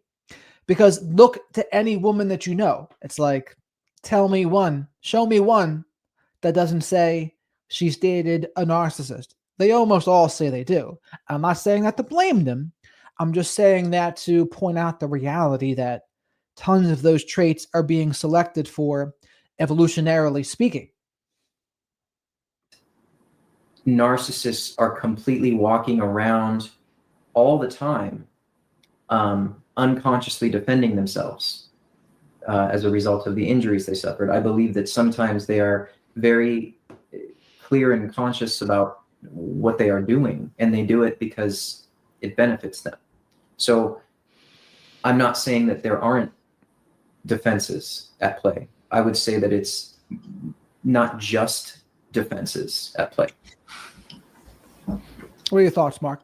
Because look to any woman that you know. It's like, tell me one, show me one that doesn't say she's dated a narcissist. They almost all say they do. I'm not saying that to blame them. I'm just saying that to point out the reality that tons of those traits are being selected for, evolutionarily speaking. Narcissists are completely walking around all the time, unconsciously defending themselves as a result of the injuries they suffered. I believe that sometimes they are very clear and conscious about what they are doing, and they do it because it benefits them. So I'm not saying that there aren't defenses at play. I would say that it's not just defenses at play. What are your thoughts, Mark?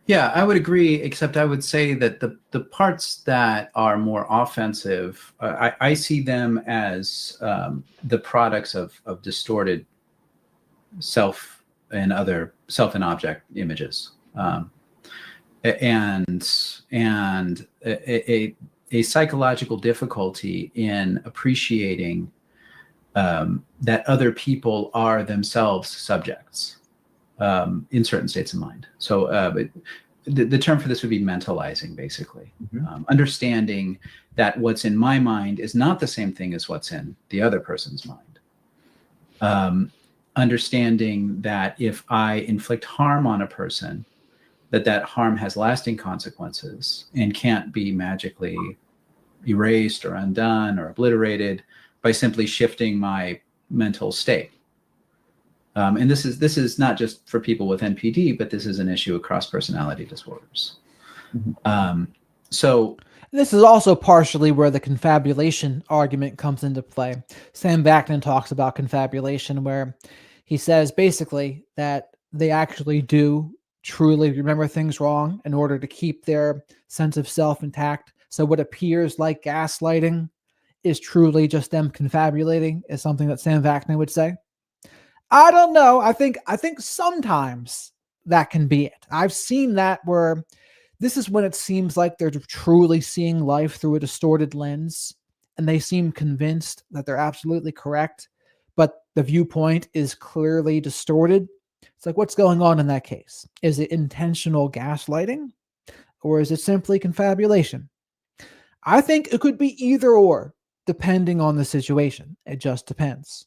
Yeah, I would agree, except I would say that the parts that are more offensive, I see them as the products of distorted self and object images, and a psychological difficulty in appreciating that other people are themselves subjects in certain states of mind. So the term for this would be mentalizing, basically. Mm-hmm. Understanding that what's in my mind is not the same thing as what's in the other person's mind. Understanding that if I inflict harm on a person, that harm has lasting consequences and can't be magically erased or undone or obliterated by simply shifting my mental state. And this is not just for people with NPD, but this is an issue across personality disorders. Mm-hmm. So this is also partially where the confabulation argument comes into play. Sam Vaknin talks about confabulation, where he says basically that they actually do truly remember things wrong in order to keep their sense of self intact. So what appears like gaslighting is truly just them confabulating, is something that Sam Vaknin would say. I don't know. I think sometimes that can be it. I've seen that where this is when it seems like they're truly seeing life through a distorted lens. and they seem convinced that they're absolutely correct, but the viewpoint is clearly distorted. It's like, what's going on in that case? Is it intentional gaslighting, or is it simply confabulation? I think it could be either or, depending on the situation. It just depends.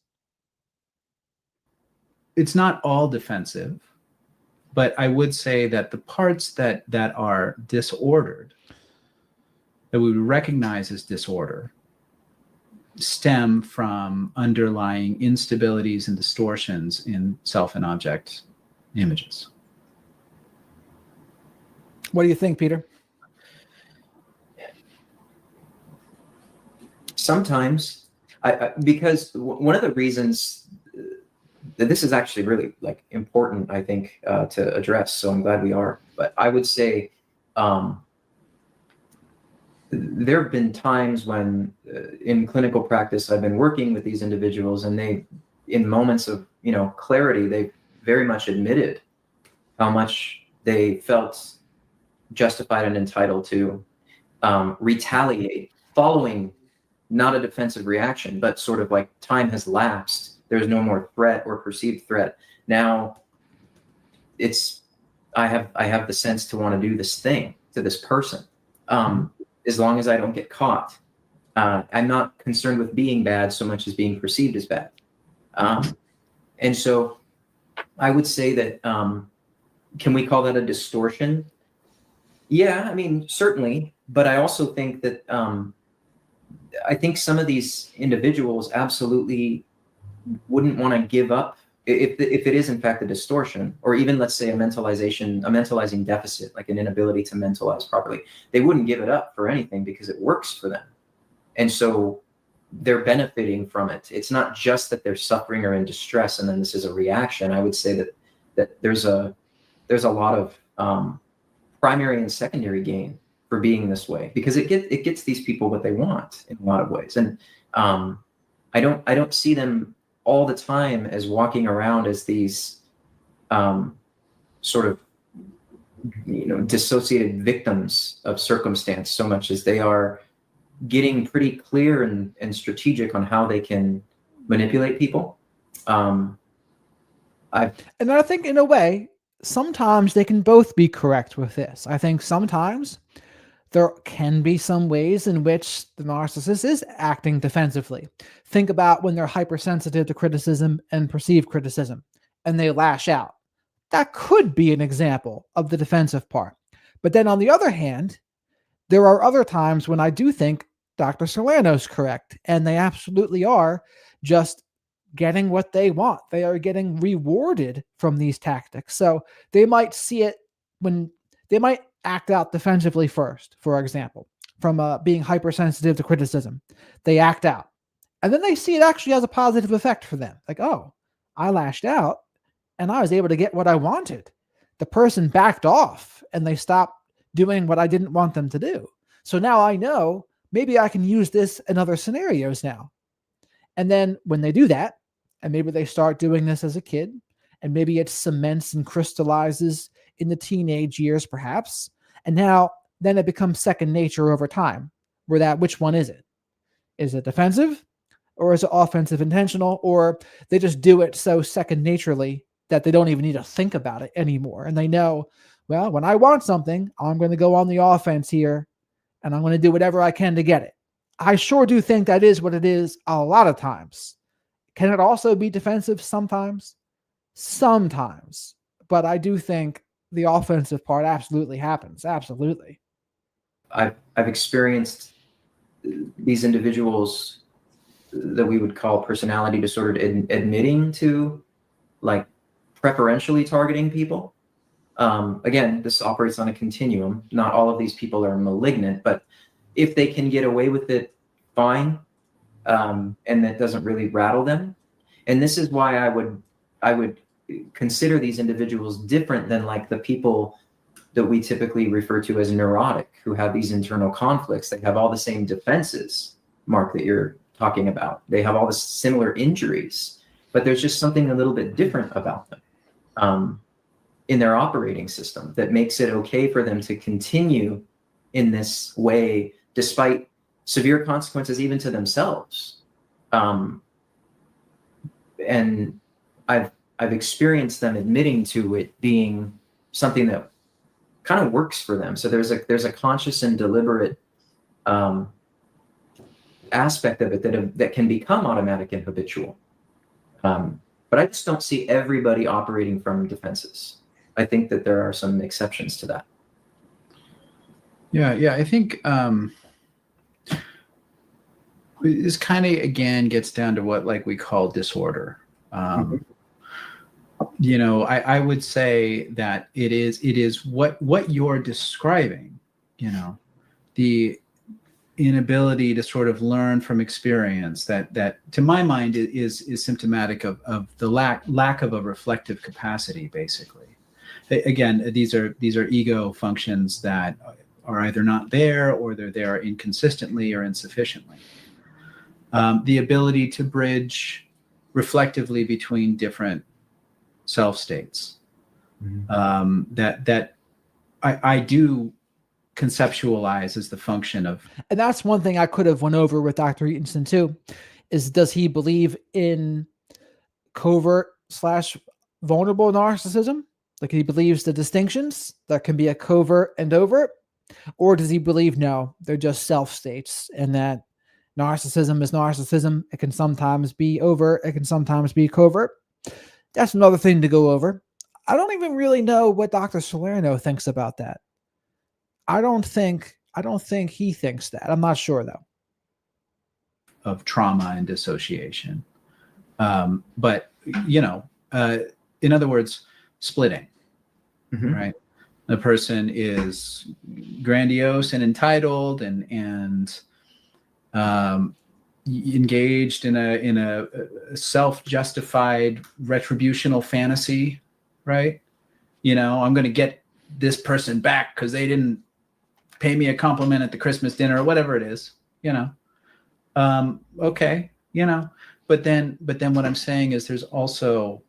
It's not all defensive, but I would say that the parts that are disordered, that we would recognize as disorder, stem from underlying instabilities and distortions in self and object images. What do you think, Peter? Sometimes, because one of the reasons that this is actually really like important, I think, to address. So I'm glad we are. But I would say there have been times when, in clinical practice, I've been working with these individuals, and they, in moments of clarity, they very much admitted how much they felt justified and entitled to retaliate following not a defensive reaction, but sort of like time has lapsed. There's no more threat or perceived threat. Now I have the sense to want to do this thing to this person, as long as I don't get caught. I'm not concerned with being bad so much as being perceived as bad. And so I would say that, can we call that a distortion? Yeah, I mean, certainly. But I also think that I think some of these individuals absolutely wouldn't want to give up if it is in fact a distortion, or even, let's say, a mentalizing deficit, like an inability to mentalize properly. They wouldn't give it up for anything because it works for them. And so they're benefiting from it. It's not just that they're suffering or in distress and then this is a reaction. I would say that there's a lot of primary and secondary gain for being this way, because it gets these people what they want in a lot of ways. And I don't see them all the time as walking around as these sort of dissociated victims of circumstance, so much as they are getting pretty clear and strategic on how they can manipulate people. And I think, in a way, sometimes they can both be correct with this. I think sometimes there can be some ways in which the narcissist is acting defensively. Think about when they're hypersensitive to criticism and perceived criticism, and they lash out. That could be an example of the defensive part. But then on the other hand, there are other times when I do think Dr. Salerno's correct, and they absolutely are just getting what they want. They are getting rewarded from these tactics. So they might see it when they might act out defensively first, for example, from being hypersensitive to criticism. They act out. And then they see it actually has a positive effect for them. Like, oh, I lashed out and I was able to get what I wanted. The person backed off and they stopped doing what I didn't want them to do. So now I know maybe I can use this in other scenarios now. And then when they do that, and maybe they start doing this as a kid, and maybe it cements and crystallizes in the teenage years, perhaps. And then it becomes second nature over time. Which one is it? Is it defensive, or is it offensive intentional, or they just do it so second naturally that they don't even need to think about it anymore? And they know, well, when I want something, I'm going to go on the offense here, and I'm going to do whatever I can to get it. I sure do think that is what it is a lot of times. Can it also be defensive sometimes? Sometimes. But I do think the offensive part absolutely happens. Absolutely. I've experienced these individuals that we would call personality disordered admitting to, like, preferentially targeting people. Again, this operates on a continuum. Not all of these people are malignant, but if they can get away with it, fine. And that doesn't really rattle them. And this is why I would consider these individuals different than, like, the people that we typically refer to as neurotic, who have these internal conflicts. They have all the same defenses, Mark, that you're talking about. They have all the similar injuries, but there's just something a little bit different about them in their operating system that makes it okay for them to continue in this way, despite severe consequences even to themselves. And I've experienced them admitting to it being something that kind of works for them. So there's a conscious and deliberate aspect of it that can become automatic and habitual. But I just don't see everybody operating from defenses. I think that there are some exceptions to that. Yeah, I think this kind of again gets down to what like we call disorder. You know, I would say that it is what you're describing. You know, the inability to sort of learn from experience that to my mind is symptomatic of the lack of a reflective capacity. Basically, again, these are ego functions that are either not there or they're there inconsistently or insufficiently. The ability to bridge reflectively between different self states, that I do conceptualize as the function of. And that's one thing I could have went over with Dr. Ettensohn too, is does he believe in covert / vulnerable narcissism? Like he believes the distinctions that can be a covert and overt, or does he believe no, they're just self states and that narcissism is narcissism. It can sometimes be overt. It can sometimes be covert. That's another thing to go over. I don't even really know what Dr. Salerno thinks about that. I don't think he thinks that. I'm not sure though. Of trauma and dissociation. But, you know, in other words, splitting, right? The person is grandiose and entitled and engaged in a self-justified retributional fantasy, right? You know, I'm going to get this person back because they didn't pay me a compliment at the Christmas dinner or whatever it is, you know. Okay, you know, but then what I'm saying is there's also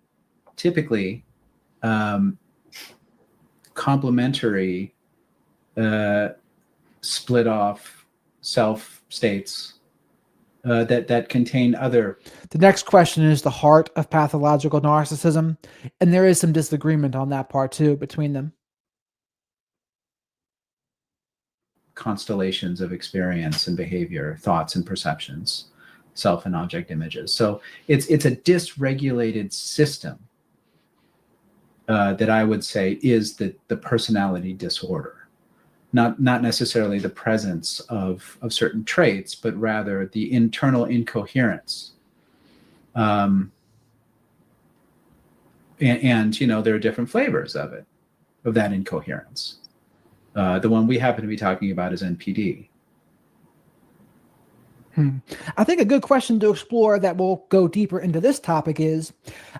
typically complementary split off self states that contain other. The next question is the heart of pathological narcissism, and there is some disagreement on that part too between them. Constellations of experience and behavior, thoughts and perceptions, self and object images. So it's a dysregulated system that I would say is the personality disorder, not necessarily the presence of certain traits, but rather the internal incoherence. And you know, there are different flavors of that incoherence. The one we happen to be talking about is NPD. I think a good question to explore that will go deeper into this topic is,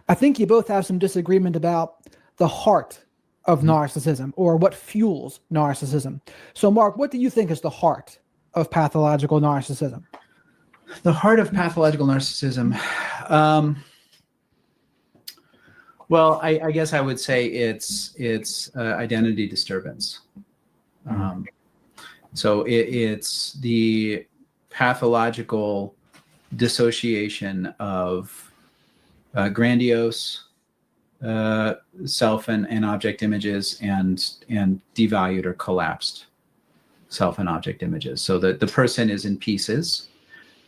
I think you both have some disagreement about the heart of narcissism or what fuels narcissism. So Mark, what do you think is the heart of pathological narcissism? The heart of pathological narcissism. Well, I guess I would say it's identity disturbance. So it's the pathological dissociation of grandiose self and object images and devalued or collapsed self and object images. So that the person is in pieces,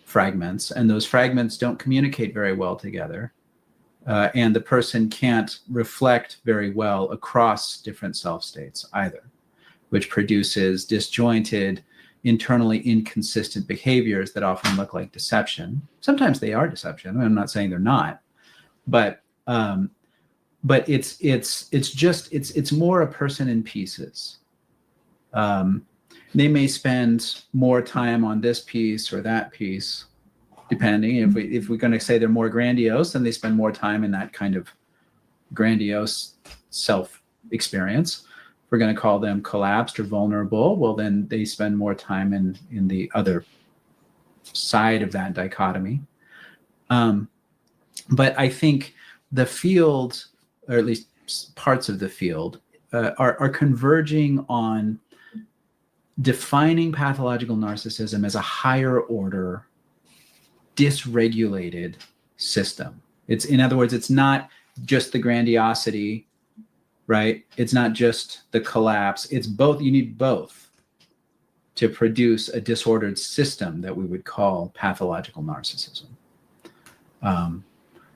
fragments, and those fragments don't communicate very well together. And the person can't reflect very well across different self states either, which produces disjointed, internally inconsistent behaviors that often look like deception. Sometimes they are deception. I mean, I'm not saying they're not, but it's more a person in pieces. They may spend more time on this piece or that piece, depending. If we're going to say they're more grandiose, then they spend more time in that kind of grandiose self experience. If we're going to call them collapsed or vulnerable, well, then they spend more time in the other side of that dichotomy. But I think the field, or at least parts of the field, are converging on defining pathological narcissism as a higher order, dysregulated system. It's, in other words, it's not just the grandiosity, right? It's not just the collapse. It's both. You need both to produce a disordered system that we would call pathological narcissism.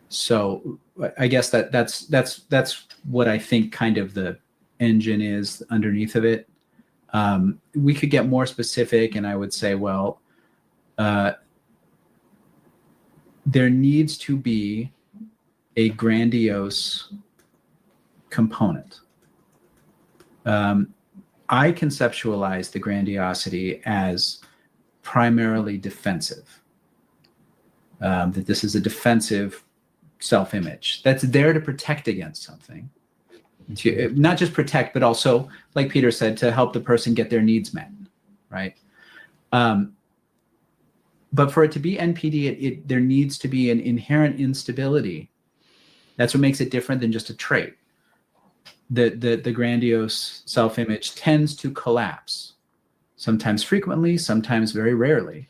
So I guess that's what I think kind of the engine is underneath of it. We could get more specific, and I would say, well, there needs to be a grandiose component. I conceptualize the grandiosity as primarily defensive. That this is a defensive self-image that's there to protect against something. To not just protect, but also, like Peter said, to help the person get their needs met, right? But for it to be NPD, there needs to be an inherent instability. That's what makes it different than just a trait. The grandiose self-image tends to collapse, sometimes frequently, sometimes very rarely.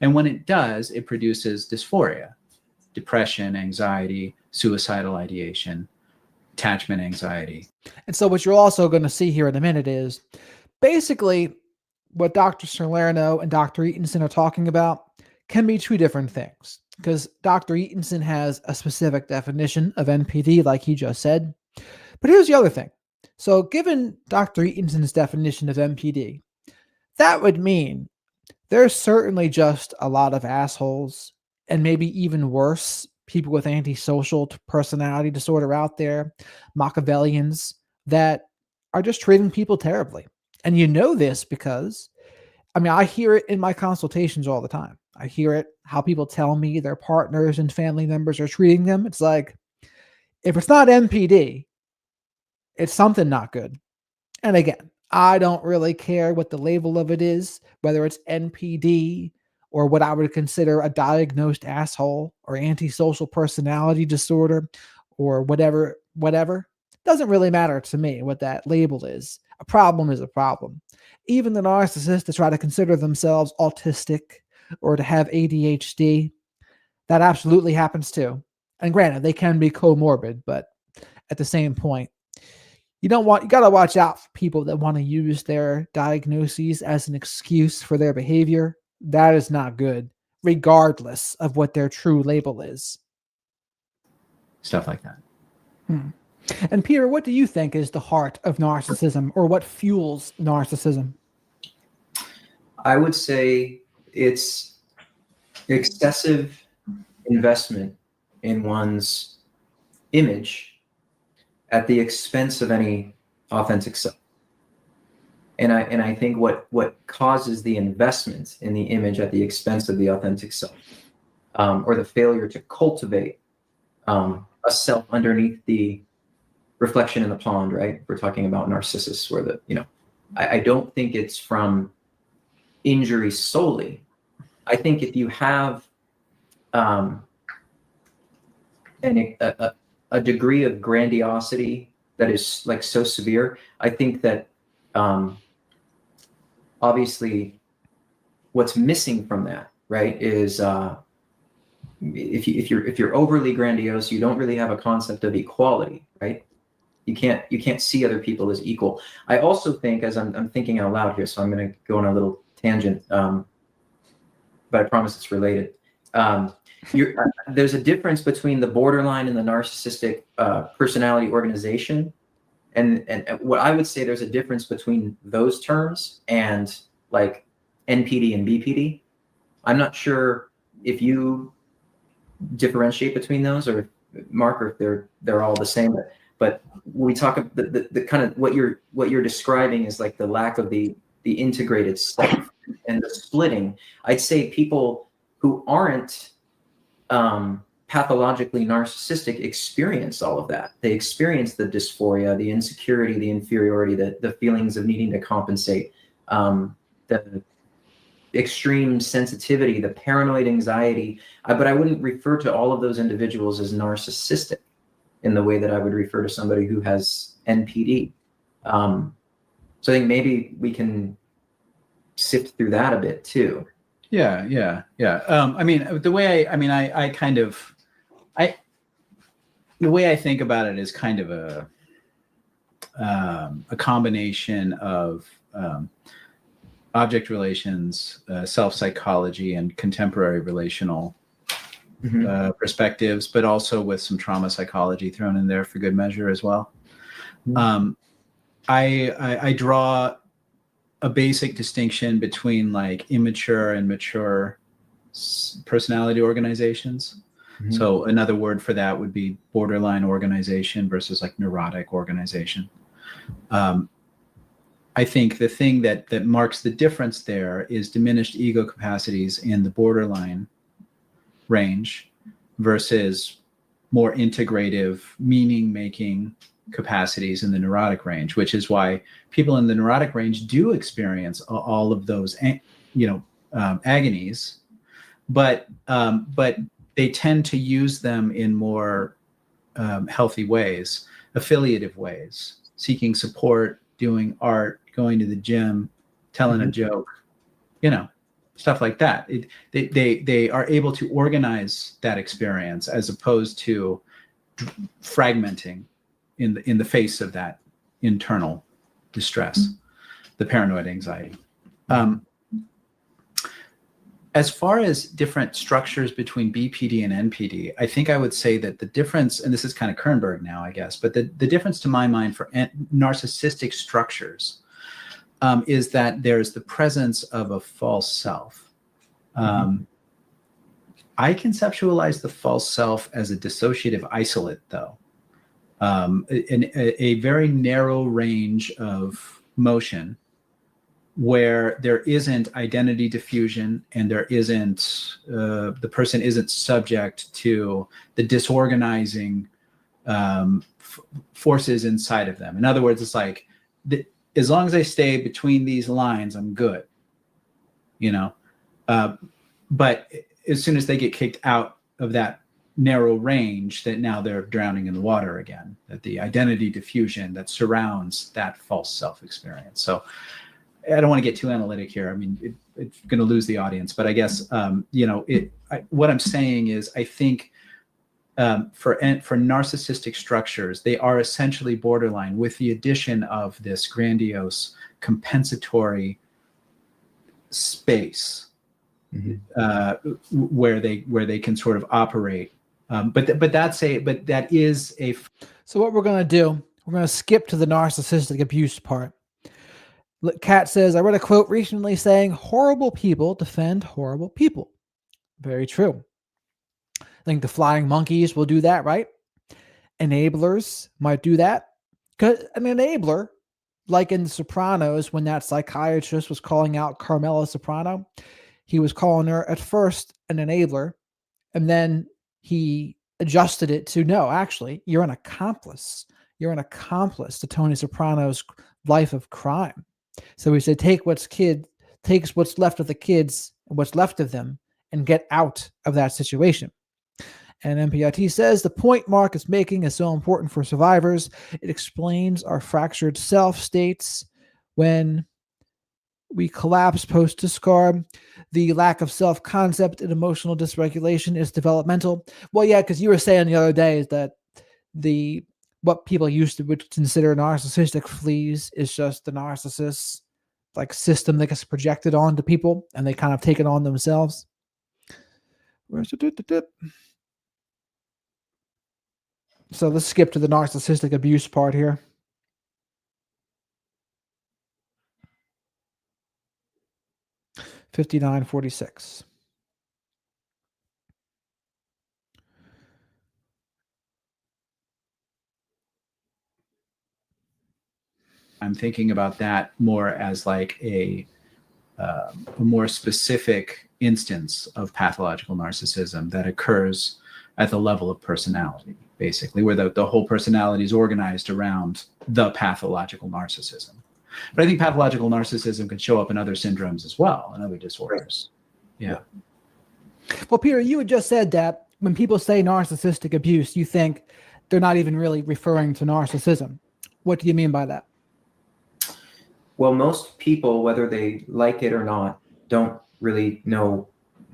And when it does, it produces dysphoria, depression, anxiety, suicidal ideation, attachment anxiety. And so what you're also going to see here in a minute is basically what Dr. Salerno and Dr. Ettensohn are talking about can be two different things, because Dr. Ettensohn has a specific definition of NPD, like he just said. But here's the other thing. So given Dr. Ettensohn's definition of NPD, that would mean there's certainly just a lot of assholes, and maybe even worse, people with antisocial personality disorder out there, Machiavellians, that are just treating people terribly. And you know this because, I mean, I hear it in my consultations all the time. I hear it, how people tell me their partners and family members are treating them. It's like, if it's not NPD, it's something not good. And again, I don't really care what the label of it is, whether it's NPD or what I would consider a diagnosed asshole or antisocial personality disorder or whatever. Doesn't really matter to me what that label is. A problem is a problem. Even the narcissists that try to consider themselves autistic or to have ADHD, that absolutely happens too. And granted, they can be comorbid, but at the same point, you got to watch out for people that want to use their diagnoses as an excuse for their behavior. That is not good, regardless of what their true label is. Stuff like that. And Peter, what do you think is the heart of narcissism, or what fuels narcissism? I would say it's excessive investment in one's image at the expense of any authentic self. And I think what causes the investment in the image at the expense of the authentic self, or the failure to cultivate a self underneath the reflection in the pond, right? We're talking about Narcissus, where I don't think it's from injury solely. I think if you have a degree of grandiosity that is like so severe, I think that obviously what's missing from that, right, is if you're overly grandiose, you don't really have a concept of equality, right? You can't see other people as equal. I also think, as I'm thinking out loud here, so I'm going to go on a little tangent, but I promise it's related. There's a difference between the borderline and the narcissistic personality organization, and what I would say there's a difference between those terms and like NPD and BPD. I'm not sure if you differentiate between those, or Mark, or if they're all the same. But we talk about the kind of what you're describing is like the lack of the integrated self and the splitting. I'd say people who aren't pathologically narcissistic experience all of that. They experience the dysphoria, the insecurity, the inferiority, the feelings of needing to compensate, the extreme sensitivity, the paranoid anxiety. But I wouldn't refer to all of those individuals as narcissistic in the way that I would refer to somebody who has NPD. So I think maybe we can sift through that a bit too. Yeah. I mean, the way the way I think about it is kind of a combination of object relations, self-psychology, and contemporary relational perspectives, but also with some trauma psychology thrown in there for good measure as well. I draw a basic distinction between like immature and mature personality organizations. So another word for that would be borderline organization versus like neurotic organization. I think the thing that marks the difference there is diminished ego capacities in the borderline range versus more integrative, meaning-making capacities in the neurotic range, which is why people in the neurotic range do experience all of those, agonies, but they tend to use them in more healthy ways, affiliative ways, seeking support, doing art, going to the gym, telling a joke, stuff like that. They are able to organize that experience as opposed to fragmenting in the face of that internal distress, the paranoid anxiety. As far as different structures between BPD and NPD, I think I would say that the difference, and this is kind of Kernberg now, I guess, but the difference to my mind for narcissistic structures is that there's the presence of a false self. I conceptualize the false self as a dissociative isolate, though. A very narrow range of motion where there isn't identity diffusion and there isn't, the person isn't subject to the disorganizing forces inside of them. In other words, it's like, as long as I stay between these lines, I'm good, but as soon as they get kicked out of that narrow range, that now they're drowning in the water again, that the identity diffusion that surrounds that false self experience. So I don't want to get too analytic here. I mean, it's going to lose the audience, but I guess, what I'm saying is, I think for narcissistic structures, they are essentially borderline with the addition of this grandiose compensatory space where they can sort of operate. But that is a. So what we're going to do, we're going to skip to the narcissistic abuse part. Kat says, I read a quote recently saying, horrible people defend horrible people. Very true. I think the flying monkeys will do that, right? Enablers might do that. Because an enabler, like in The Sopranos, when that psychiatrist was calling out Carmela Soprano, he was calling her at first an enabler, and then he adjusted it to, no, actually, you're an accomplice. You're an accomplice to Tony Soprano's life of crime. So he said, takes what's left of the kids and what's left of them and get out of that situation. And MPIT says the point Mark is making is so important for survivors. It explains our fractured self states when we collapse post-discard. The lack of self-concept and emotional dysregulation is developmental. Well, yeah, because you were saying the other day is that what people used to would consider narcissistic fleas is just the narcissist's like system that gets projected onto people and they kind of take it on themselves. Where's the dip? So let's skip to the narcissistic abuse part here. $59.46. I'm thinking about that more as like a more specific instance of pathological narcissism that occurs at the level of personality, basically, where the whole personality is organized around the pathological narcissism. But I think pathological narcissism can show up in other syndromes as well, and other disorders. Yeah. Well, Peter, you had just said that when people say narcissistic abuse, you think they're not even really referring to narcissism. What do you mean by that? Well, most people, whether they like it or not, don't really know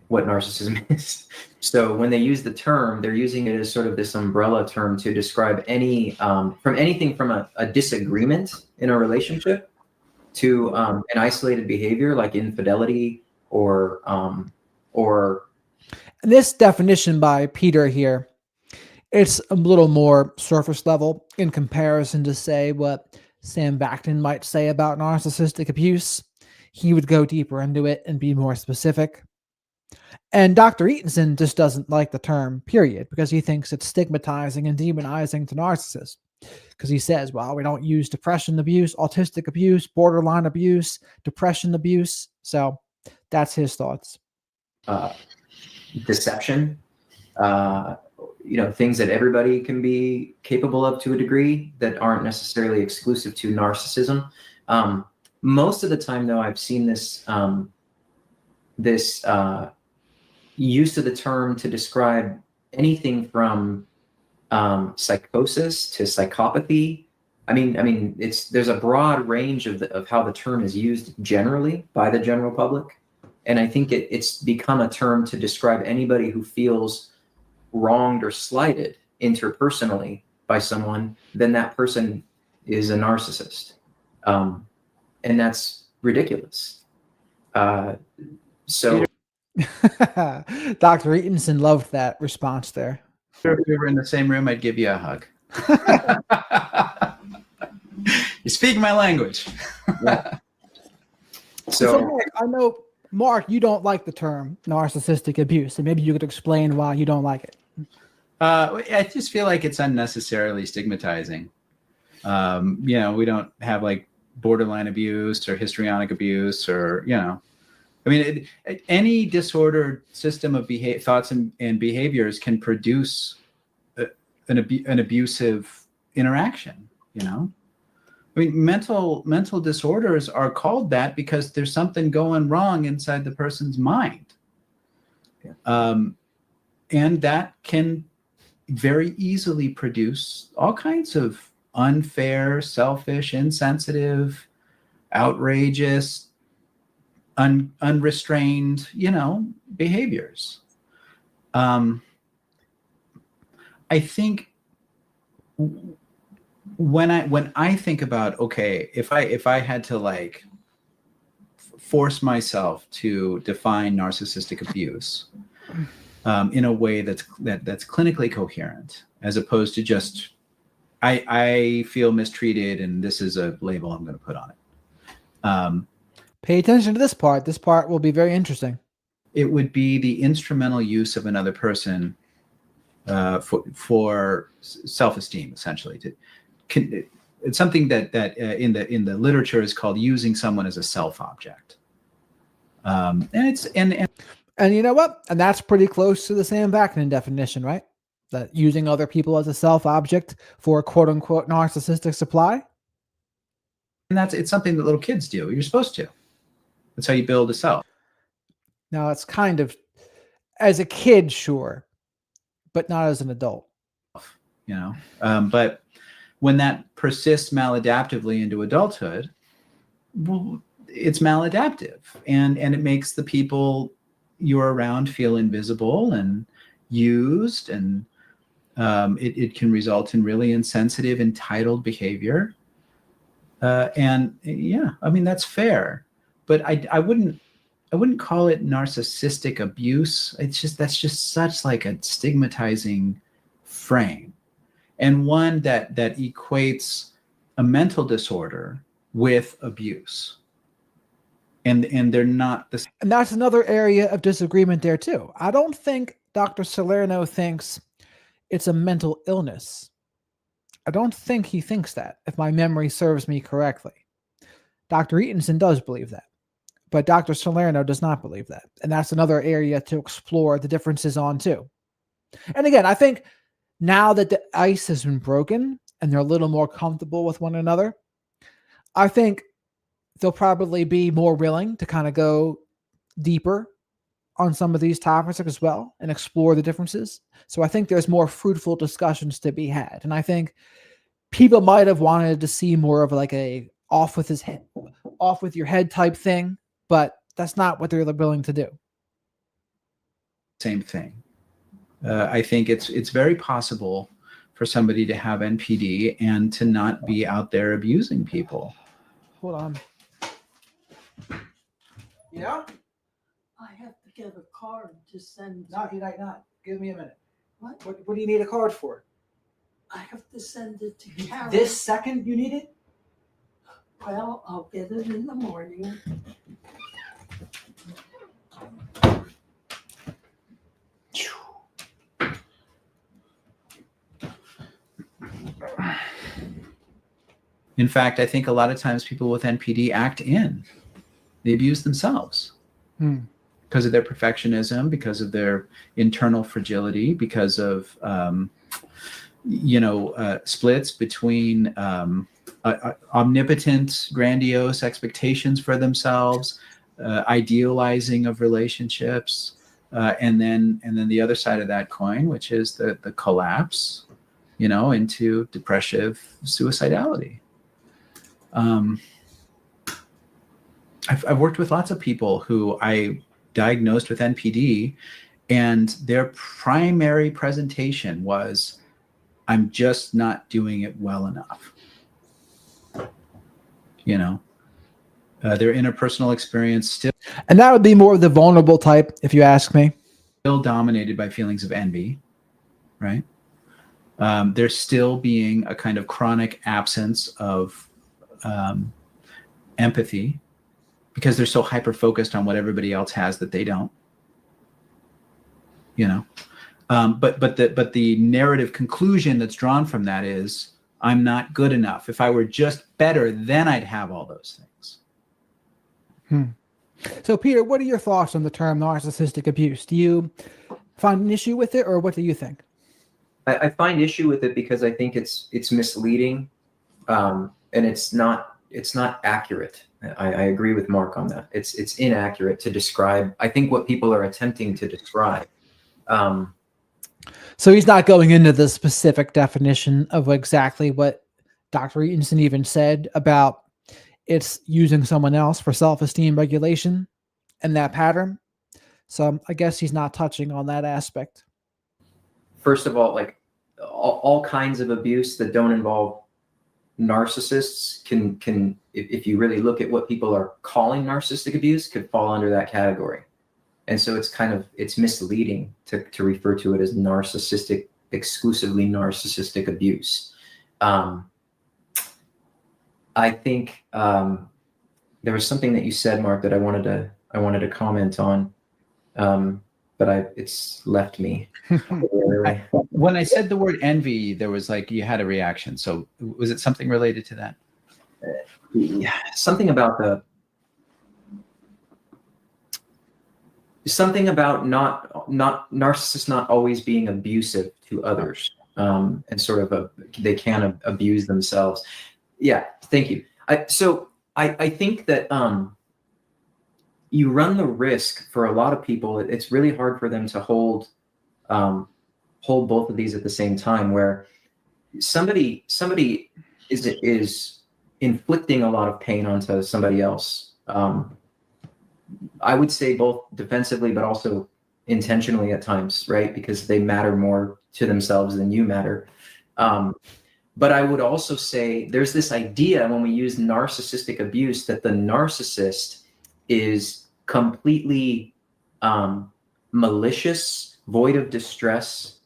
what narcissism is. So when they use the term, they're using it as sort of this umbrella term to describe any from anything from a disagreement in a relationship to an isolated behavior like infidelity or And this definition by Peter here, it's a little more surface level in comparison to, say, what Sam Vaknin might say about narcissistic abuse. He would go deeper into it and be more specific. And Dr. Ettensohn just doesn't like the term, period, because he thinks it's stigmatizing and demonizing to narcissists. Because he says, well, we don't use depression abuse, autistic abuse, borderline abuse, depression abuse. So that's his thoughts. deception, things that everybody can be capable of to a degree that aren't necessarily exclusive to narcissism. Most of the time, though, I've seen this use of the term to describe anything from psychosis to psychopathy. I mean, there's a broad range of how the term is used generally by the general public, and I think it's become a term to describe anybody who feels wronged or slighted interpersonally by someone. Then that person is a narcissist, and that's ridiculous. So. Dr. Ettensohn loved that response there. If we were in the same room, I'd give you a hug. You speak my language. Yeah. So Mark, I know, Mark, you don't like the term narcissistic abuse, and maybe you could explain why you don't like it. I just feel like it's unnecessarily stigmatizing. We don't have like borderline abuse or histrionic abuse or, I mean, any disordered system of thoughts and behaviors can produce an abusive interaction. I mean, mental disorders are called that because there's something going wrong inside the person's mind, and that can very easily produce all kinds of unfair, selfish, insensitive, outrageous, unrestrained, behaviors. I think when I think about, okay, if I had to force myself to define narcissistic abuse in a way that's clinically coherent, as opposed to just I feel mistreated and this is a label I'm going to put on it. Pay attention to this part. This part will be very interesting. It would be the instrumental use of another person for self-esteem, essentially. It's something that in the literature is called using someone as a self-object. And you know what? And that's pretty close to the Sam Vaknin definition, right? That using other people as a self-object for quote unquote narcissistic supply. And it's something that little kids do. You're supposed to. That's how you build a self. Now it's kind of, as a kid, sure, but not as an adult. But when that persists maladaptively into adulthood, well, it's maladaptive, and it makes the people you're around feel invisible and used, and it can result in really insensitive, entitled behavior. That's fair, but I wouldn't call it narcissistic abuse. That's just such like a stigmatizing frame, and one that equates a mental disorder with abuse. And they're not the same. And that's another area of disagreement there too. I don't think Dr. Salerno thinks it's a mental illness. I don't think he thinks that, if my memory serves me correctly. Dr. Ettensohn does believe that, but Dr. Salerno does not believe that. And that's another area to explore the differences on too. And again, I think now that the ice has been broken and they're a little more comfortable with one another, I think they'll probably be more willing to kind of go deeper on some of these topics as well and explore the differences. So I think there's more fruitful discussions to be had. And I think people might have wanted to see more of like a off with his head, off with your head type thing, but that's not what they're willing to do. Same thing. I think it's very possible for somebody to have NPD and to not be out there abusing people. Hold on. Yeah? I have to get a card to send. Not. Give me a minute. What? What do you need a card for? I have to send it to Karen. This second you need it? Well, I'll get it in the morning. In fact, I think a lot of times people with NPD act in. They abuse themselves because of their perfectionism, because of their internal fragility, because of splits between omnipotent, grandiose expectations for themselves, idealizing of relationships, and then the other side of that coin, which is the collapse, into depressive suicidality. I've worked with lots of people who I diagnosed with NPD, and their primary presentation was, I'm just not doing it well enough. Their interpersonal experience still. And that would be more of the vulnerable type, if you ask me. Still dominated by feelings of envy, right? There's still being a kind of chronic absence of empathy, because they're so hyper focused on what everybody else has that they don't. But the narrative conclusion that's drawn from that is, I'm not good enough. If I were just better, then I'd have all those things. So, Peter, what are your thoughts on the term narcissistic abuse? Do you find an issue with it, or what do you think? I find issue with it because I think it's misleading, and it's not accurate. I agree with Mark on that. It's inaccurate to describe, I think, what people are attempting to describe. So he's not going into the specific definition of exactly what Dr. Ettensohn even said about it's using someone else for self-esteem regulation and that pattern. So I guess he's not touching on that aspect. First of all, like all kinds of abuse that don't involve narcissists can if you really look at what people are calling narcissistic abuse, could fall under that category. And so it's misleading to refer to it as narcissistic, exclusively narcissistic abuse. I think there was something that you said, Mark, that I wanted to comment on, but it's left me. When I said the word envy, there was you had a reaction. So was it something related to that? Something about narcissists not always being abusive to others, and sort of they can abuse themselves. Yeah, thank you. I think that you run the risk for a lot of people. It's really hard for them to hold both of these at the same time, where somebody is inflicting a lot of pain onto somebody else. I would say both defensively, but also intentionally at times, right? Because they matter more to themselves than you matter. But I would also say there's this idea when we use narcissistic abuse that the narcissist is completely malicious, void of distress,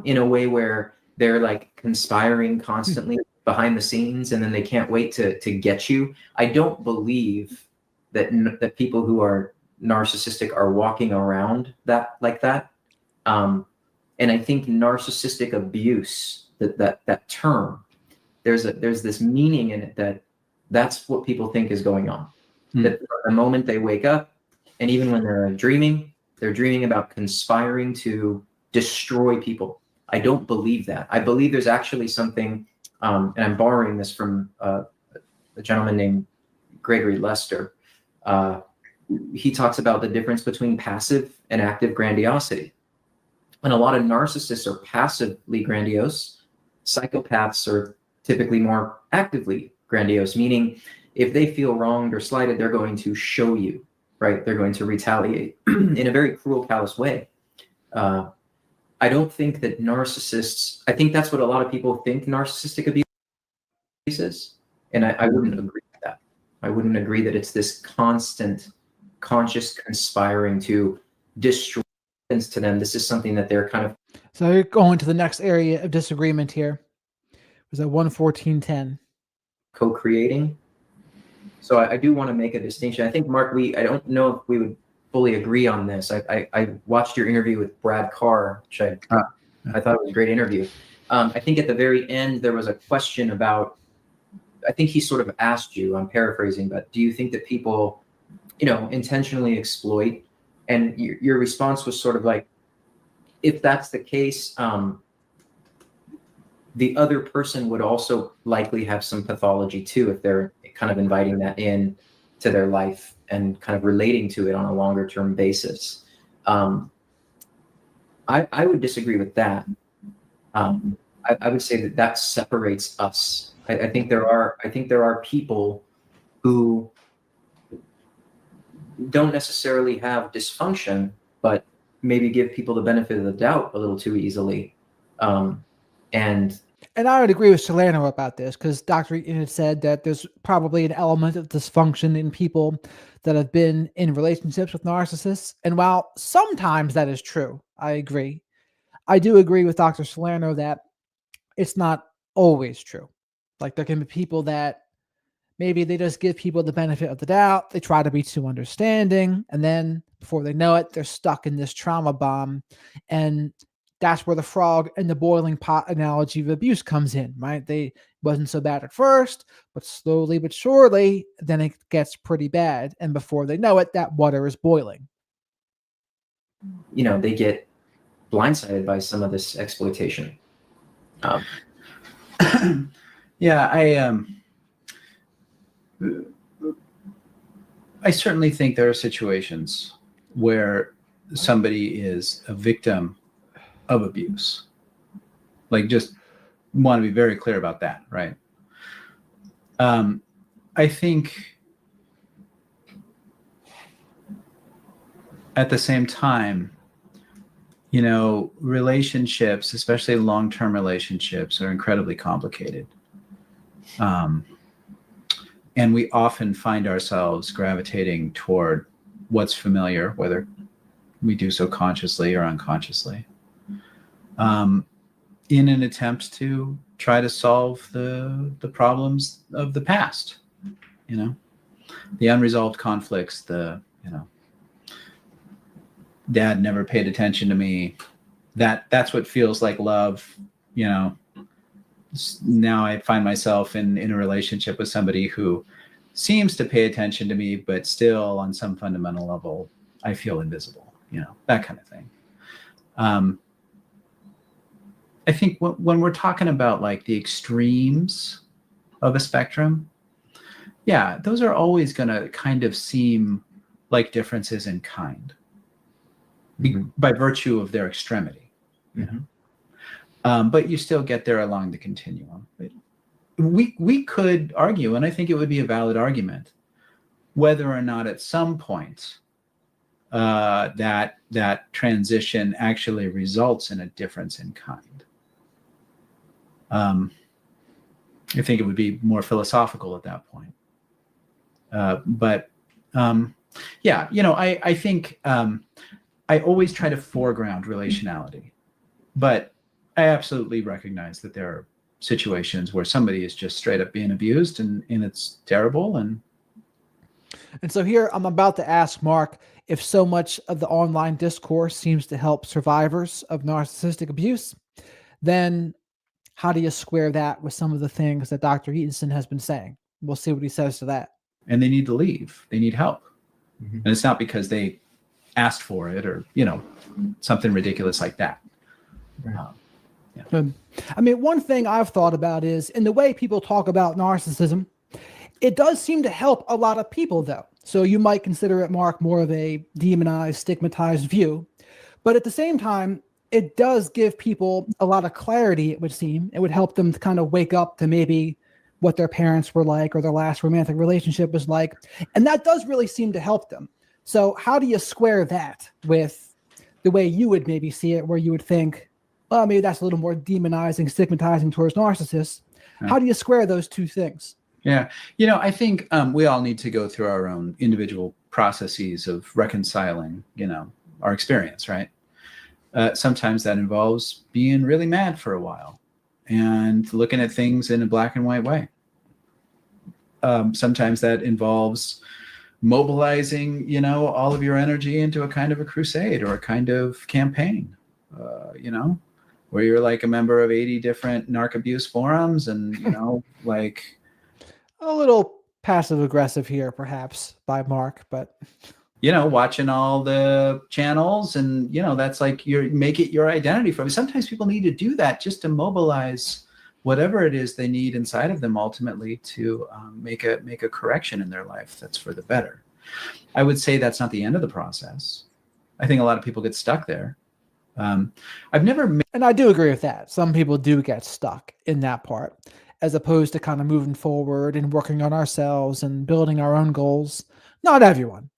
in a way where they're conspiring constantly behind the scenes, and then they can't wait to get you. I don't believe that people who are narcissistic are walking around like that. And I think narcissistic abuse, that term, there's this meaning in it that's what people think is going on. That the moment they wake up, and even when they're dreaming about conspiring to destroy people. I don't believe that. I believe there's actually something, and I'm borrowing this from a gentleman named Gregory Lester. He talks about the difference between passive and active grandiosity. And a lot of narcissists are passively grandiose. Psychopaths are typically more actively grandiose, meaning if they feel wronged or slighted, they're going to show you, right? They're going to retaliate in a very cruel, callous way. I don't think that narcissists, I think that's what a lot of people think narcissistic abuse is. And I wouldn't agree with that. I wouldn't agree that it's this constant, conscious conspiring to destroy to them. This is something that they're kind of. So you're going to the next area of disagreement here. It was at 114.10. Co-creating. So I do want to make a distinction. I think, Mark, I don't know if we would fully agree on this. I watched your interview with Brad Carr, which I thought it was a great interview. I think at the very end, there was a question about, I think he sort of asked you, I'm paraphrasing, but do you think that people, intentionally exploit? And your response was sort of like, if that's the case, the other person would also likely have some pathology too, if they're kind of inviting that in to their life and kind of relating to it on a longer term basis. I would disagree with that. I would say that separates us. I think there are people who don't necessarily have dysfunction, but maybe give people the benefit of the doubt a little too easily. And I would agree with Salerno about this, because Dr. Eaton had said that there's probably an element of dysfunction in people that have been in relationships with narcissists. And while sometimes that is true, I agree. I do agree with Dr. Salerno that it's not always true. Like, there can be people that maybe they just give people the benefit of the doubt. They try to be too understanding. And then before they know it, they're stuck in this trauma bomb. And that's where the frog and the boiling pot analogy of abuse comes in, right? They wasn't so bad at first, but slowly but surely, then it gets pretty bad. And before they know it, that water is boiling. They get blindsided by some of this exploitation. Yeah, I certainly think there are situations where somebody is a victim of abuse. Like, just want to be very clear about that, right? I think at the same time, relationships, especially long-term relationships, are incredibly complicated. And we often find ourselves gravitating toward what's familiar, whether we do so consciously or unconsciously, in an attempt to try to solve the problems of the past, the unresolved conflicts, dad never paid attention to me. That's what feels like love, Now I find myself in a relationship with somebody who seems to pay attention to me, but still on some fundamental level, I feel invisible, that kind of thing. I think when we're talking about like the extremes of a spectrum, yeah, those are always going to kind of seem like differences in kind, by virtue of their extremity. But you still get there along the continuum. We could argue, and I think it would be a valid argument, whether or not at some point that transition actually results in a difference in kind. I think it would be more philosophical at that point. I think I always try to foreground relationality, but I absolutely recognize that there are situations where somebody is just straight up being abused, and it's terrible. And so here I'm about to ask Mark, if so much of the online discourse seems to help survivors of narcissistic abuse, then how do you square that with some of the things that Dr. Ettensohn has been saying? We'll see what he says to that. And they need to leave. They need help. And it's not because they asked for it or, something ridiculous like that. I mean, one thing I've thought about is, in the way people talk about narcissism, it does seem to help a lot of people, though. So you might consider it, Mark, more of a demonized, stigmatized view. But at the same time, it does give people a lot of clarity, it would seem. It would help them to kind of wake up to maybe what their parents were like or their last romantic relationship was like. And that does really seem to help them. So how do you square that with the way you would maybe see it, where you would think, well, maybe that's a little more demonizing, stigmatizing towards narcissists. Yeah. How do you square those two things? Yeah. I think we all need to go through our own individual processes of reconciling, our experience, right? Sometimes that involves being really mad for a while and looking at things in a black and white way. Sometimes that involves mobilizing, all of your energy into a kind of a crusade or a kind of campaign, where you're like a member of 80 different narc abuse forums and, like... A little passive aggressive here, perhaps, by Mark, but... watching all the channels and, that's like make it your identity for me. Sometimes people need to do that just to mobilize whatever it is they need inside of them ultimately to make a correction in their life that's for the better. I would say that's not the end of the process. I think a lot of people get stuck there. I've never... And I do agree with that. Some people do get stuck in that part, as opposed to kind of moving forward and working on ourselves and building our own goals. Not everyone,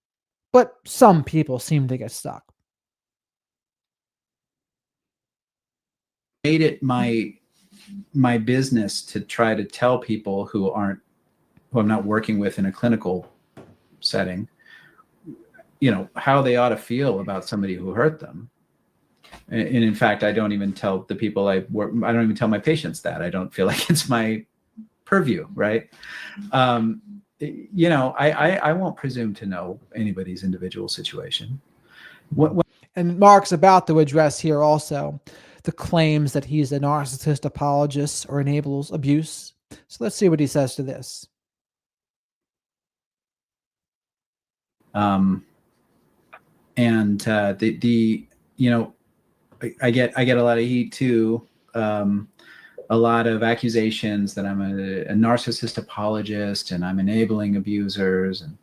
but some people seem to get stuck. Made it my business to try to tell people who I'm not working with in a clinical setting, how they ought to feel about somebody who hurt them. And in fact, I don't even tell the people I don't even tell my patients that. I don't feel like it's my purview, right? I won't presume to know anybody's individual situation. And Mark's about to address here also the claims that he's a narcissist apologist or enables abuse. So let's see what he says to this. I get a lot of heat too. A lot of accusations that I'm a narcissist apologist and I'm enabling abusers, and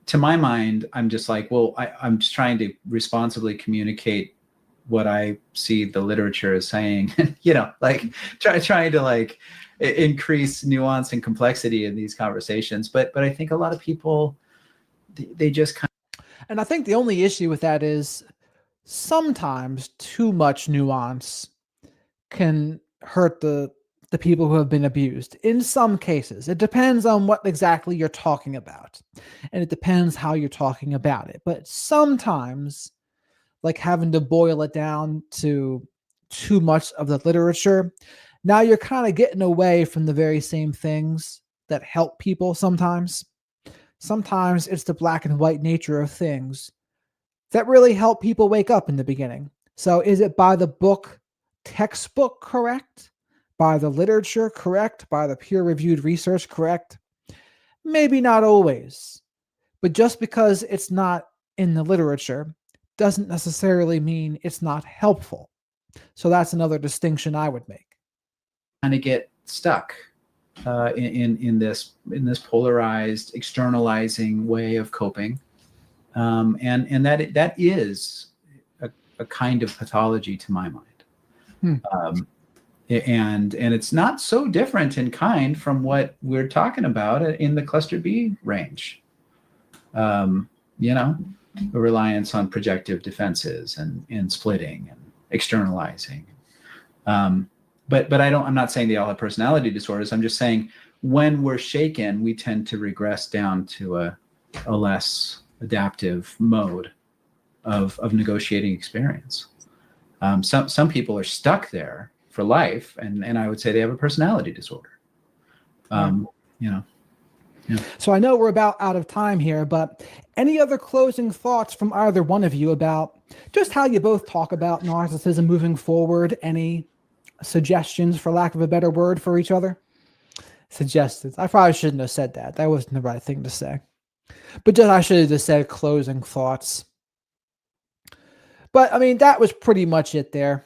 to my mind, I'm just like, well, I'm just trying to responsibly communicate what I see the literature is saying, like trying to like increase nuance and complexity in these conversations. But I think a lot of people, they just kind of... And I think the only issue with that is sometimes too much nuance can hurt the people who have been abused. In some cases, it depends on what exactly you're talking about, and it depends how you're talking about it. But sometimes, like having to boil it down to too much of the literature, now you're kind of getting away from the very same things that help people sometimes. Sometimes it's the black and white nature of things that really help people wake up in the beginning. So is it by the book textbook correct? By the literature correct? By the peer-reviewed research correct? Maybe not always. But just because it's not in the literature doesn't necessarily mean it's not helpful. So that's another distinction I would make. Kind of get stuck in this polarized, externalizing way of coping, and that is a kind of pathology to my mind. And it's not so different in kind from what we're talking about in the cluster B range. A reliance on projective defenses and splitting and externalizing. But I'm not saying they all have personality disorders. I'm just saying when we're shaken, we tend to regress down to a less adaptive mode of negotiating experience. Some people are stuck there for life, and I would say they have a personality disorder. Yeah. So I know we're about out of time here, but any other closing thoughts from either one of you about just how you both talk about narcissism moving forward? Any suggestions, for lack of a better word, for each other? Suggestions. I probably shouldn't have said that. That wasn't the right thing to say. But I should have just said closing thoughts. But I mean, that was pretty much it there.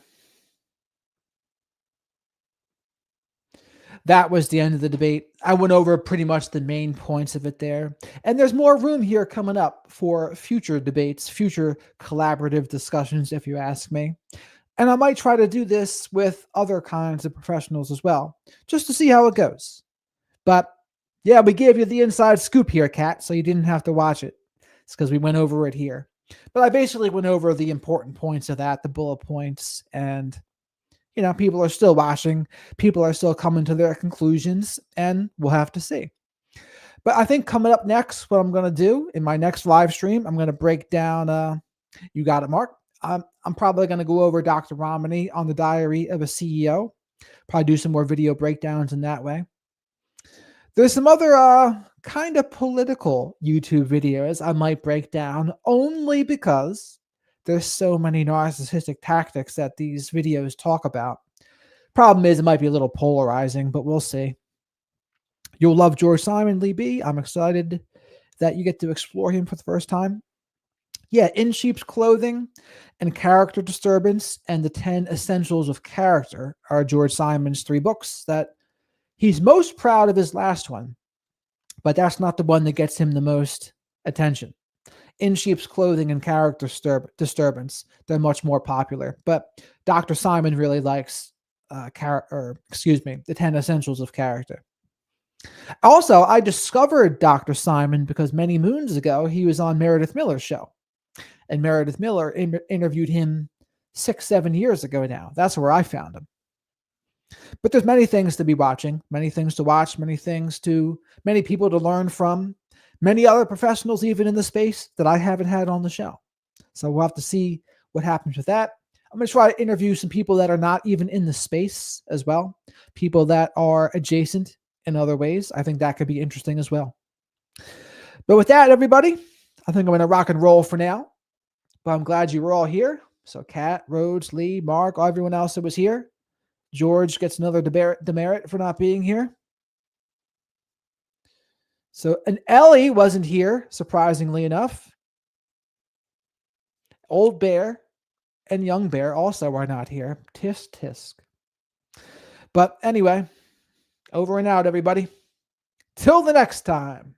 That was the end of the debate. I went over pretty much the main points of it there. And there's more room here coming up for future debates, future collaborative discussions, if you ask me. And I might try to do this with other kinds of professionals as well, just to see how it goes. But yeah, we gave you the inside scoop here, Kat, so you didn't have to watch it. It's because we went over it here. But I basically went over the important points of that, the bullet points, and people are still watching. People are still coming to their conclusions, and we'll have to see. But I think coming up next, what I'm going to do in my next live stream, I'm going to break down, you got it, Mark. I'm probably going to go over Dr. Romney on the Diary of a CEO, probably do some more video breakdowns in that way. There's some other kind of political YouTube videos I might break down only because there's so many narcissistic tactics that these videos talk about. Problem is, it might be a little polarizing, but we'll see. You'll love George Simon, Lee B. I'm excited that you get to explore him for the first time. Yeah, In Sheep's Clothing and Character Disturbance and the 10 Essentials of Character are George Simon's 3 books that he's most proud of his last one, but that's not the one that gets him the most attention. In Sheep's Clothing and Character Disturbance, they're much more popular, but Dr. Simon really likes the 10 Essentials of Character. Also, I discovered Dr. Simon because many moons ago, he was on Meredith Miller's show. And Meredith Miller interviewed him 6-7 years ago now. That's where I found him. But there's many things to be watching, many things to watch, many people to learn from, many other professionals even in the space that I haven't had on the show. So we'll have to see what happens with that. I'm going to try to interview some people that are not even in the space as well, people that are adjacent in other ways. I think that could be interesting as well. But with that, everybody, I think I'm going to rock and roll for now. But I'm glad you were all here. So Kat, Rhodes, Lee, Mark, everyone else that was here. George gets another demerit for not being here. So, and Ellie wasn't here, surprisingly enough. Old Bear and Young Bear also are not here. Tisk, tisk. But anyway, over and out, everybody. Till the next time.